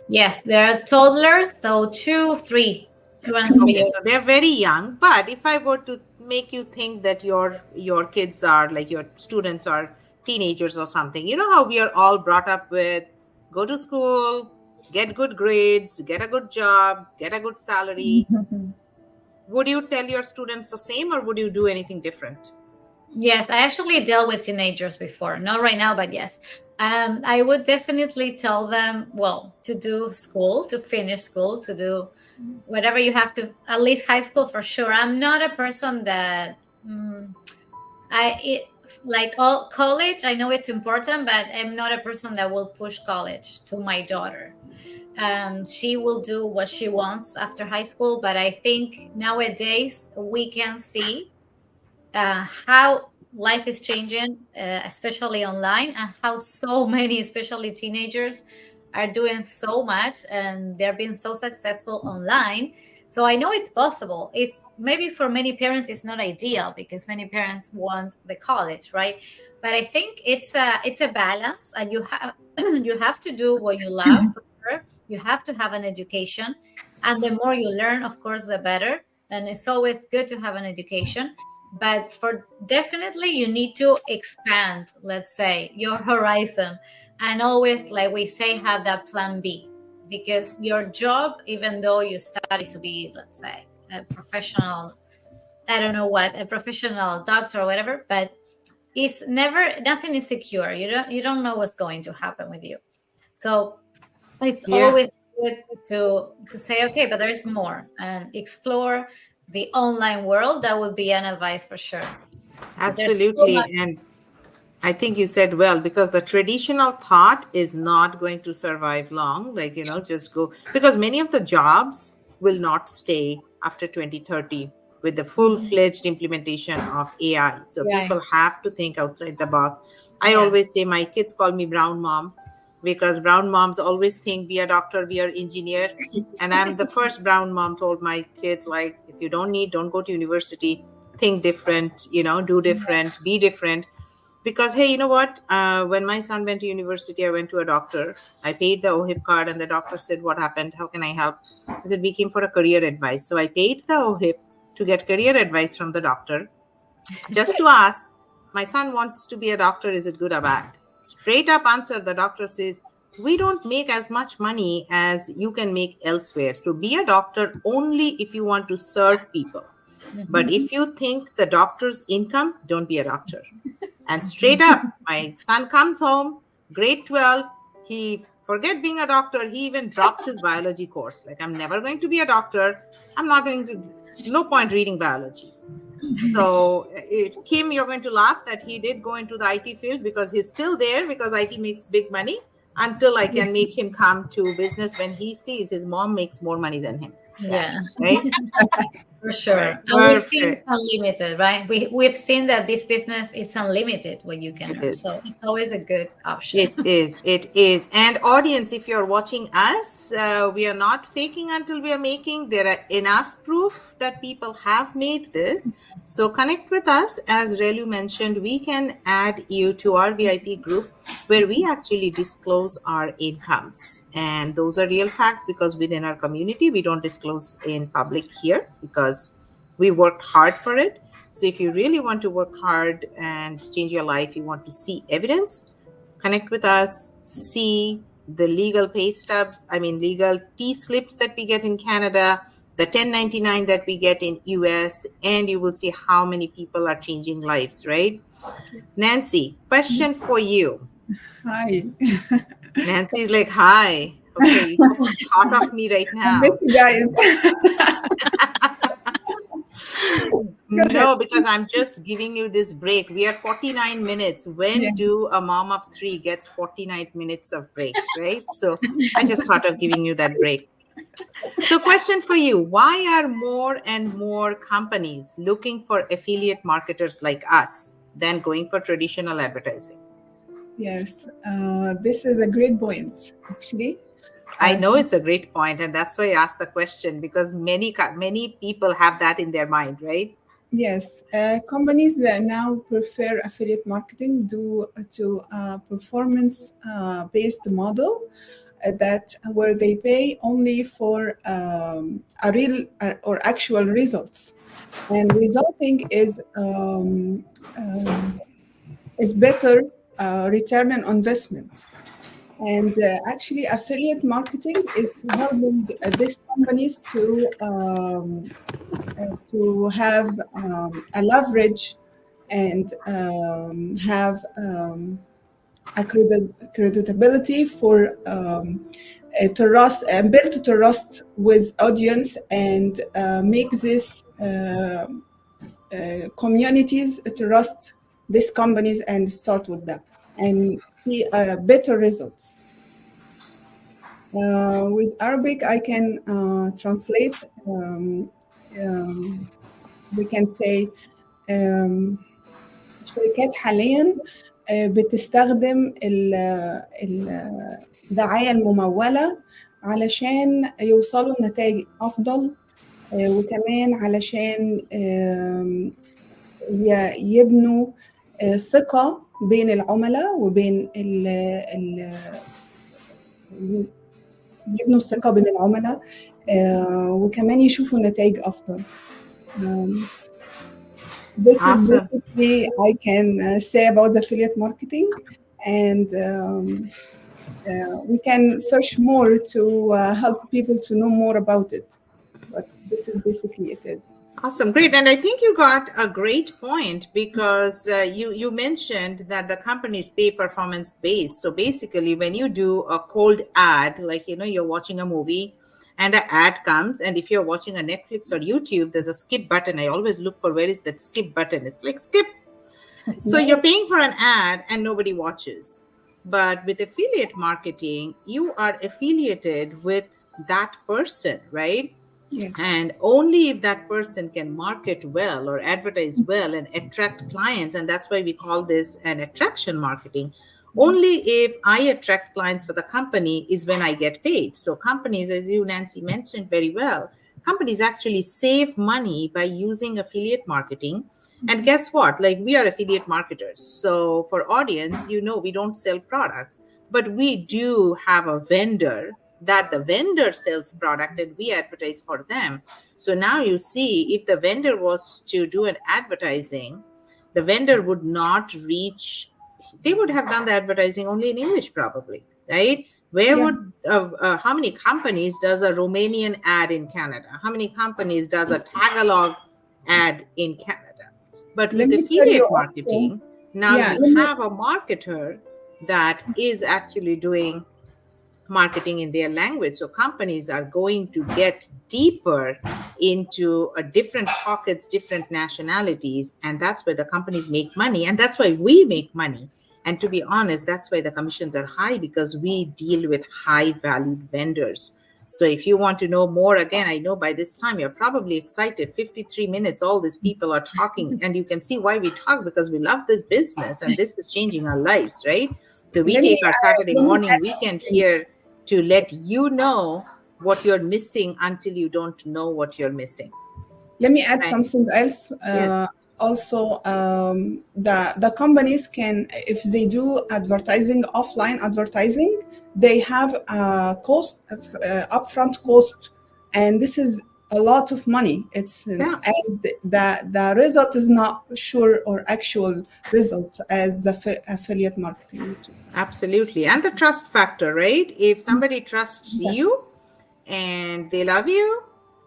Yes, there are toddlers, so 2 and 3 Okay, years. so they're very young. But if I were to make you think that your kids are like your students are teenagers or something, you know how we are all brought up with go to school, get good grades, get a good job, get a good salary. Would you tell your students the same, or would you do anything different? Yes, I actually dealt with teenagers before. Not right now, but yes. I would definitely tell them, well, to do school, to finish school, to do whatever you have to, at least high school for sure. I'm not a person that like all college. I know it's important, but I'm not a person that will push college to my daughter. She will do what she wants after high school, but I think nowadays we can see how life is changing, especially online, and how so many, especially teenagers, are doing so much and they're being so successful online. So I know it's possible. It's maybe for many parents it's not ideal because many parents want the college, right? But I think it's a balance, and you have you have to do what you love. For sure. You have to have an education, and the more you learn, of course, the better. And it's always good to have an education, but for definitely you need to expand, let's say, your horizon, and always, like we say, have that plan B, because your job, even though you study to be, let's say, a professional, I don't know what, a professional doctor or whatever, but it's never, nothing is secure. You don't know what's going to happen with you. So it's Yeah, always good to say, okay, but there's more, and explore the online world. That would be an advice for sure. There's so absolutely. much. And I think you said well, because the traditional thought is not going to survive long. Like, just go, because many of the jobs will not stay after 2030 with the full-fledged implementation of AI. So Yeah, people have to think outside the box. I yeah, always say my kids call me brown mom because brown moms always think be a doctor, be an engineer. And I'm the first brown mom told my kids, like, if you don't go to university, think different, do different, be different. Because hey, you know what, when my son went to university, I went to a doctor. I paid the OHIP card, and the doctor said, what happened, how can I help? I said, we came for a career advice. So I paid the OHIP to get career advice from the doctor, just to ask, my son wants to be a doctor, is it good or bad? Straight up answer, the doctor says, we don't make as much money as you can make elsewhere, so be a doctor only if you want to serve people. But if you think the doctor's income, don't be a doctor. And straight up, my son comes home, grade 12, he forget being a doctor, he even drops his biology course. Like, I'm never going to be a doctor. I'm not going to, no point reading biology. So Kim, you're going to laugh that he did go into the IT field, because he's still there, because IT makes big money, until I can make him come to business when he sees his mom makes more money than him. yeah, Right? for sure. Right. And we've seen it's Perfect. unlimited, right? We've seen that this business is unlimited what you can It earn, is. so it's always a good option. It is. It is. And audience, if you're watching us, we are not faking until we are making. There are enough proof that people have made this. So connect with us. As Relu mentioned, we can add you to our VIP group where we actually disclose our incomes. And those are real facts, because within our community, we don't disclose in public here because we worked hard for it. So if you really want to work hard and change your life, you want to see evidence, connect with us, see the legal pay stubs, legal T-slips that we get in Canada, the 1099 that we get in US, and you will see how many people are changing lives, right? Nancy, question for you. Hi. Nancy's like, hi. Okay, you just thought of me right I now. miss you guys. Go ahead. No, because I'm just giving you this break. We are 49 minutes. When Yeah. do a mom of three gets 49 minutes of break, right? So I just thought of giving you that break. So question for you. Why are more and more companies looking for affiliate marketers like us than going for traditional advertising? Yes, this is a great point, actually. I know it's a great point, and that's why I asked the question, because many people have that in their mind, right? Yes, companies that now prefer affiliate marketing due to a performance-based model that where they pay only for a real or actual results, and resulting is better return on investment. And actually, affiliate marketing is helping these companies to have a leverage and have a creditability for trust and build trust with audience and make this communities trust these companies and start with them and see better results. With Arabic, I can translate. We can say الشركات حاليا بتستخدم الدعاية الممولة علشان يوصلوا لنتائج أفضل، وكمان علشان يبنوا ثقة بين العملاء وبين يبنوا الثقة بين العملاء وكمان يشوفوا نتائج أفضل. This is Awesome. basically I can say about the affiliate marketing, and we can search more to help people to know more about it. But this is basically it is. Awesome, great. And I think you got a great point, because you mentioned that the companies pay performance based. So basically, when you do a cold ad, like you're watching a movie and an ad comes, and if you're watching a Netflix or YouTube, there's a skip button. I always look for where is that skip button. It's like skip. So you're paying for an ad and nobody watches. But with affiliate marketing, you are affiliated with that person, right? Yes. And only if that person can market well or advertise well and attract clients, and that's why we call this an attraction marketing. Only if I attract clients for the company is when I get paid. So companies, as you, Nancy, mentioned very well, companies actually save money by using affiliate marketing. And guess what? Like, we are affiliate marketers. So for audience, we don't sell products, but we do have a vendor that the vendor sells product and we advertise for them. So now you see, if the vendor was to do an advertising, the vendor would not reach, they would have done the advertising only in English probably, right? Where would how many companies does a Romanian ad in Canada? How many companies does a Tagalog ad in Canada? But with affiliate marketing, now you have a marketer that is actually doing marketing in their language. So companies are going to get deeper into different pockets, different nationalities, and that's where the companies make money, and that's why we make money. And to be honest, that's why the commissions are high, because we deal with high valued vendors. So if you want to know more, again, I know by this time you're probably excited. 53 minutes, all these people are talking, and you can see why we talk, because we love this business and this is changing our lives, right? So we take our Saturday morning weekend here to let you know what you're missing until you don't know what you're missing. Let me add something else. Yes. Also, the companies can, if they do advertising, offline advertising, they have a cost, upfront cost, and this is a lot of money. It's and the result is not sure or actual results as the affiliate marketing. Absolutely. And the trust factor, right? If somebody trusts you and they love you,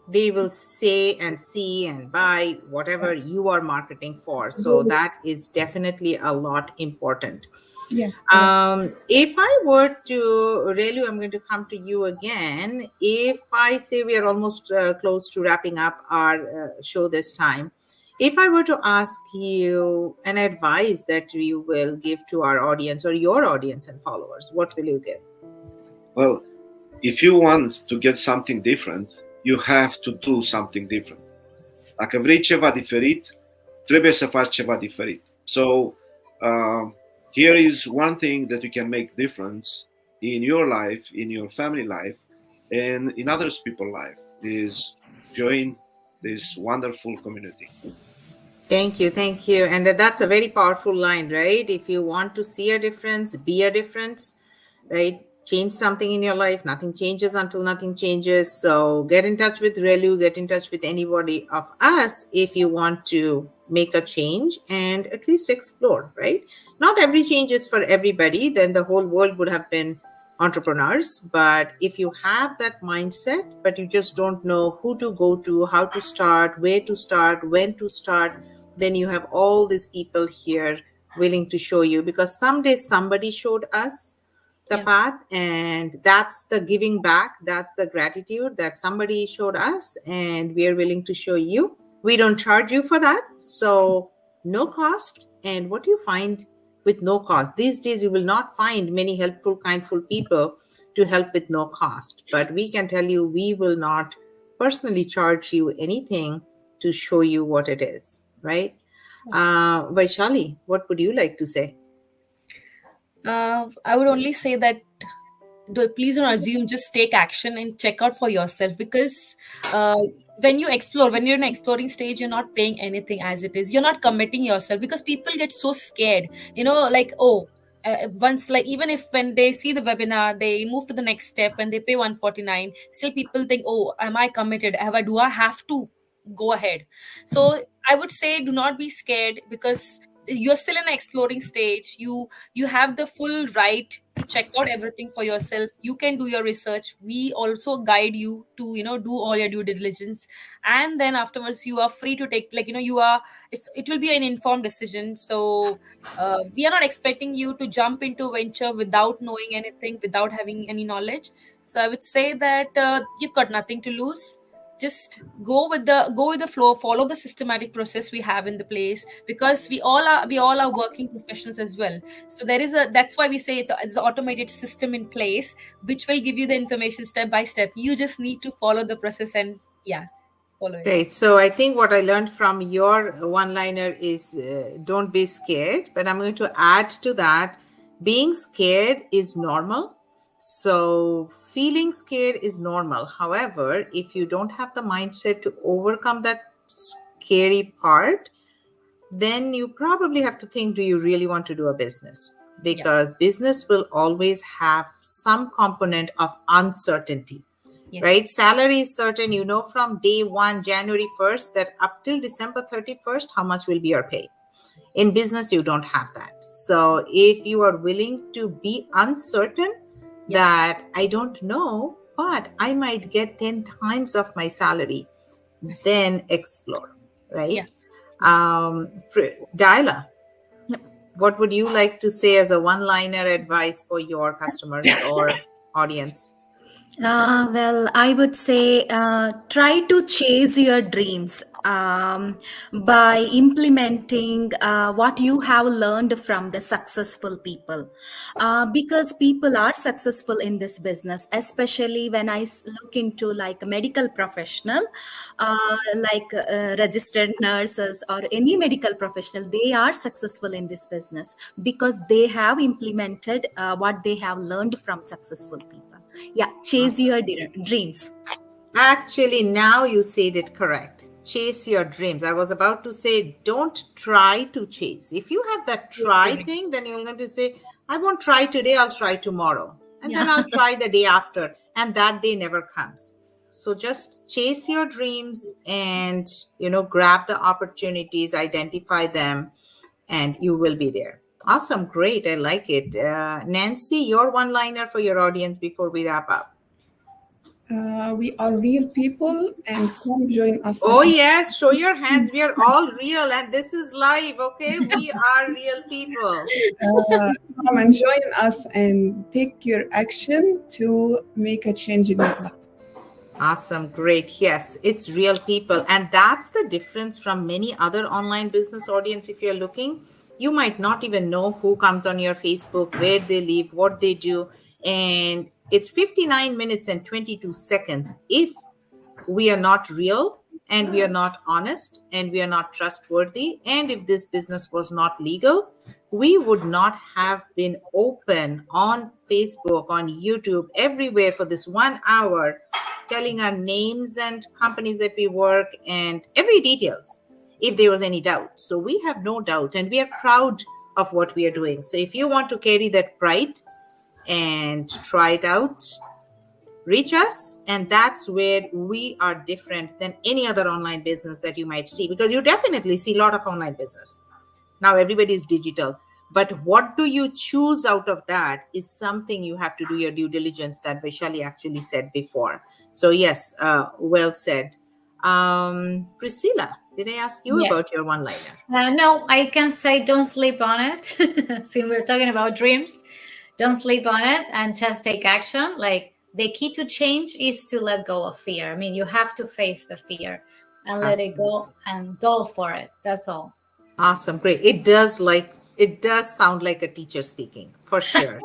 they will say and see and buy whatever you are marketing for. So that is definitely a lot important. Yes. If I were to, Relu, I'm going to come to you again. If I say we are almost close to wrapping up our show this time, If I were to ask you an advice that you will give to our audience or your audience and followers, what will you give? Well, if you want to get something different, you have to do something different. Dacă vrei ceva diferit, trebuie să faci ceva diferit. So here is one thing that you can make difference in your life, in your family life, and in others people's life, is join this wonderful community. Thank you. Thank you. And that's a very powerful line, right? If you want to see a difference, be a difference, right? Change something in your life. Nothing changes until nothing changes. So get in touch with Relu, get in touch with anybody of us if you want to make a change and at least explore, right? Not every change is for everybody. Then the whole world would have been entrepreneurs. But if you have that mindset, but you just don't know who to go to, how to start, where to start, when to start, then you have all these people here willing to show you, because someday somebody showed us the path, and that's the giving back, that's the gratitude that somebody showed us, and we are willing to show you. We don't charge you for that, so no cost. And what you find with no cost these days, you will not find many helpful, kindful people to help with no cost, but we can tell you we will not personally charge you anything to show you what it is, right? Vaishali, what would you like to say? I would only say that please don't assume, just take action and check out for yourself, because when you explore, when you're in an exploring stage, you're not paying anything as it is. You're not committing yourself, because people get so scared, like, once, like, even if when they see the webinar, they move to the next step and they pay 149, still people think, oh, am I committed? Do I have to go ahead? So I would say, do not be scared, because you're still in an exploring stage. You have the full right to check out everything for yourself. You can do your research. We also guide you to do all your due diligence, and then afterwards you are free to take, like, it will be an informed decision. So we are not expecting you to jump into venture without knowing anything, without having any knowledge. So I would say that you've got nothing to lose. Just go with the flow, follow the systematic process we have in the place, because we all are working professionals as well. So that's why we say it's an automated system in place, which will give you the information step by step. You just need to follow the process and follow it. Great. So I think what I learned from your one-liner is don't be scared, but I'm going to add to that, being scared is normal. So feeling scared is normal. However, if you don't have the mindset to overcome that scary part, then you probably have to think, do you really want to do a business? Because business will always have some component of uncertainty. Yes. Right? Salary is certain, from day one, January 1st, that up till December 31st, how much will be your pay. In business, you don't have that. So if you are willing to be uncertain, that I don't know, but I might get 10 times of my salary, then explore, right? Diala, what would you like to say as a one-liner advice for your customers or audience? Well, I would say try to chase your dreams by implementing what you have learned from the successful people, because people are successful in this business, especially when I look into like a medical professional, like registered nurses or any medical professional. They are successful in this business because they have implemented what they have learned from successful people. Chase your dreams. Actually, now you said it correct. Chase your dreams. I was about to say, don't try to chase. If you have that try thing, then you're going to say, I won't try today, I'll try tomorrow. And then I'll try the day after. And that day never comes. So just chase your dreams and, grab the opportunities, identify them, and you will be there. Awesome. Great. I like it. Nancy, your one-liner for your audience before we wrap up. We are real people, and come join us. Oh, yes. Show your hands. We are all real, and this is live, okay? We are real people. Come and join us and take your action to make a change in your life. Awesome, great. Yes, it's real people. And that's the difference from many other online business audience. If you're looking, you might not even know who comes on your Facebook, where they live, what they do. And it's 59 minutes and 22 seconds. If we are not real and we are not honest and we are not trustworthy, and if this business was not legal, we would not have been open on Facebook, on YouTube, everywhere for this 1 hour, telling our names and companies that we work and every details if there was any doubt. So we have no doubt and we are proud of what we are doing. So if you want to carry that pride and try it out, reach us. And that's where we are different than any other online business that you might see, because you definitely see a lot of online business now. Everybody is digital, but what do you choose out of that is something you have to do your due diligence, that Vaishali actually said before. So yes, well said. Priscilla, did I ask you about Yes. your one liner? No, I can say don't sleep on it. Since we're talking about dreams, don't sleep on it and just take action. Like, the key to change is to let go of fear. I mean, you have to face the fear and let it Absolutely. go and go for it. That's all. Awesome, great. It does sound like a teacher speaking, for sure.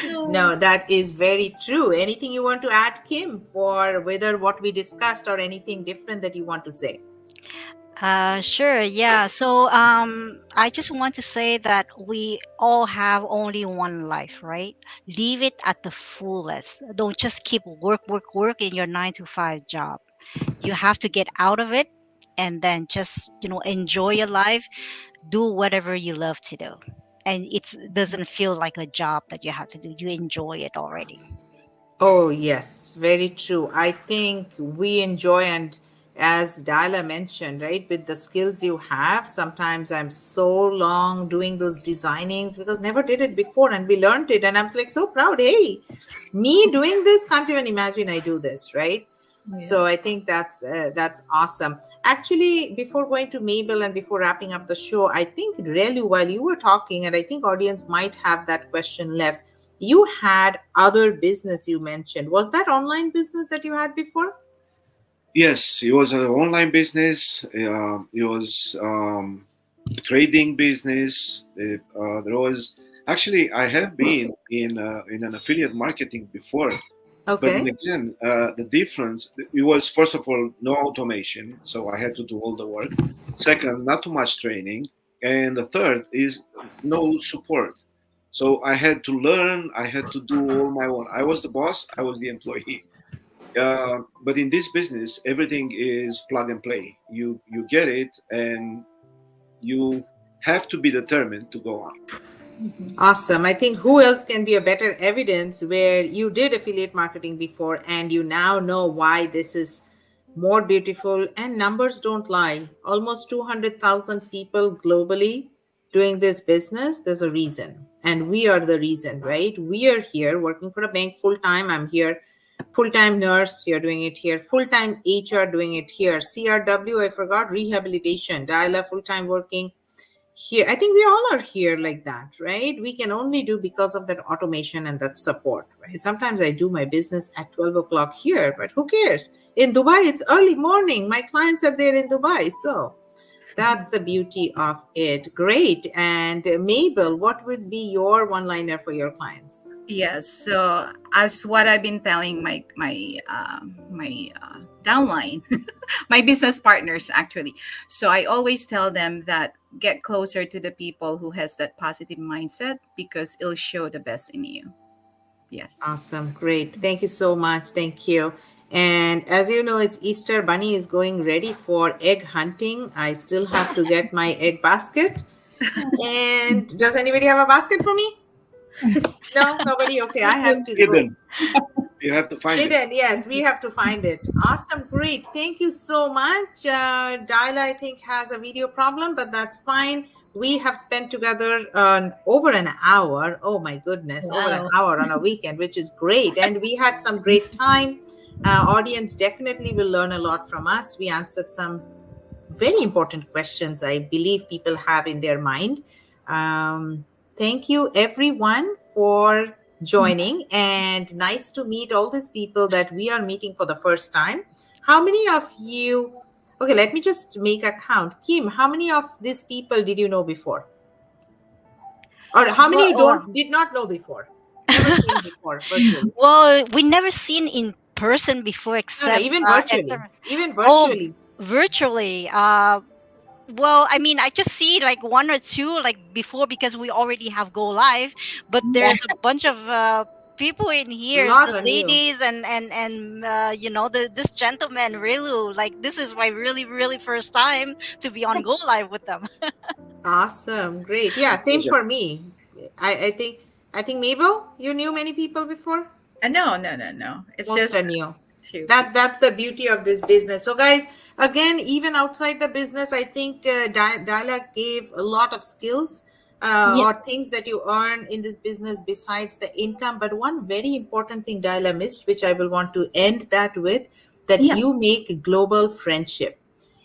No, that is very true. Anything you want to add, Kim, for whether what we discussed or anything different that you want to say? Sure, yeah. So I just want to say that we all have only one life, right? Live it at the fullest. Don't just keep work in your 9 to 5 job. You have to get out of it and then just, enjoy your life, do whatever you love to do. And it doesn't feel like a job that you have to do. You enjoy it already. Oh, yes, very true. I think we enjoy, and as Dala mentioned, right, with the skills you have, sometimes I'm so long doing those designings because never did it before and we learned it. And I'm like so proud. Hey, me doing this, can't even imagine I do this, right? So I think that's awesome. Actually, before going to Mabel and before wrapping up the show, I think really while you were talking, and I think audience might have that question left. You had other business you mentioned. Was that online business that you had before? Yes, it was an online business. It was trading business. There was actually I have been in an affiliate marketing before, but then Okay. again, the difference it was first of all no automation, so I had to do all the work. Second, not too much training, and the third is no support. So I had to learn. I had to do all my own. I was the boss. I was the employee. But in this business, everything is plug and play. You get it, and you have to be determined to go on. Awesome. I think who else can be a better evidence where you did affiliate marketing before and you now know why this is more beautiful, and numbers don't lie. Almost 200,000 people globally doing this business. There's a reason. And we are the reason, right? We are here working for a bank full time. I'm here. Full time nurse, you're doing it here. Full time HR, doing it here. CRW, I forgot, rehabilitation. Diala, full time working here. I think we all are here like that, right? We can only do because of that automation and that support, right? Sometimes I do my business at 12 o'clock here, but who cares? In Dubai, it's early morning. My clients are there in Dubai. So that's the beauty of it. Great. And Mabel, what would be your one liner for your clients? Yes. So as what I've been telling my downline, my business partners actually. So I always tell them that get closer to the people who has that positive mindset because it'll show the best in you. Yes. Awesome. Great. Thank you so much. Thank you. And as you know, it's Easter. Bunny is going ready for egg hunting. I still have to get my egg basket. And does anybody have a basket for me? No, nobody. Okay, I have to go. Hidden. You have to find it. Hidden, yes, we have to find it. Awesome, great. Thank you so much. Diala, I think, has a video problem, but that's fine. We have spent together over an hour. Oh my goodness, over an Wow. hour on a weekend, which is great. And we had some great time. Audience definitely will learn a lot from us. We answered some very important questions I believe people have in their mind. Thank you, everyone, for joining, and nice to meet all these people that we are meeting for the first time. How many of you, okay, let me just make a count. Kim, how many of these people did you know before? Or how many you did not know before? Never seen before virtually? Well, we never seen in person before, No, except even virtually. except Even oh, virtually. virtually. Well, I mean, I just see like one or two like before because we already have go live, but there's a bunch of people in here, Lot the of new. ladies and you know, this gentleman Rilu. Like this is my really first time to be on go live with them. Awesome. Great. Yeah, same Pleasure. for me. I think Mabel, you knew many people before? No. It's Most just are new. two. That's the beauty of this business. So guys, again, even outside the business, I think Dialog gave a lot of skills Yeah. or things that you earn in this business besides the income. But one very important thing Dialog missed, which I will want to end that with, that Yeah. you make global friendship.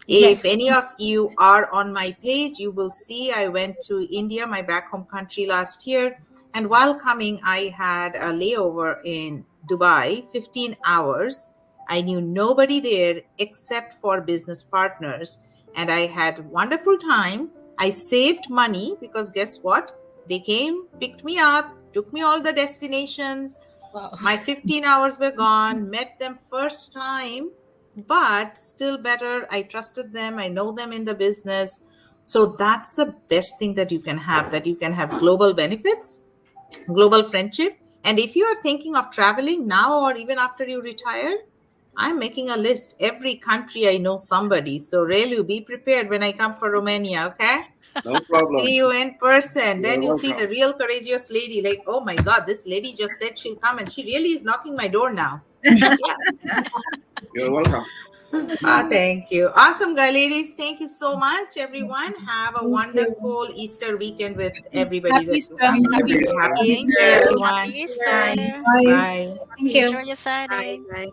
Yes. If any of you are on my page, you will see I went to India, my back home country, last year. And while coming, I had a layover in Dubai, 15 hours. I knew nobody there except for business partners. And I had wonderful time. I saved money because guess what? They came, picked me up, took me all the destinations. Wow. My 15 hours were gone, met them first time, but still better. I trusted them. I know them in the business. So that's the best thing that you can have, that you can have global benefits, global friendship. And if you are thinking of traveling now or even after you retire, I'm making a list. Every country I know somebody. So Relu, be prepared when I come for Romania, okay? No problem. See you in person. Then You're you see the welcome. real courageous lady. Like, oh my God, this lady just said she'll come and she really is knocking my door now. You're welcome. Thank you. Awesome, guy ladies. Thank you so much, everyone. Have a wonderful Easter weekend with everybody Happy that you Easter. have. Happy Happy Easter. Easter. Happy Thank Easter, you. everyone. Happy Easter. Bye. Bye. Thank you. Enjoy your Saturday. Bye.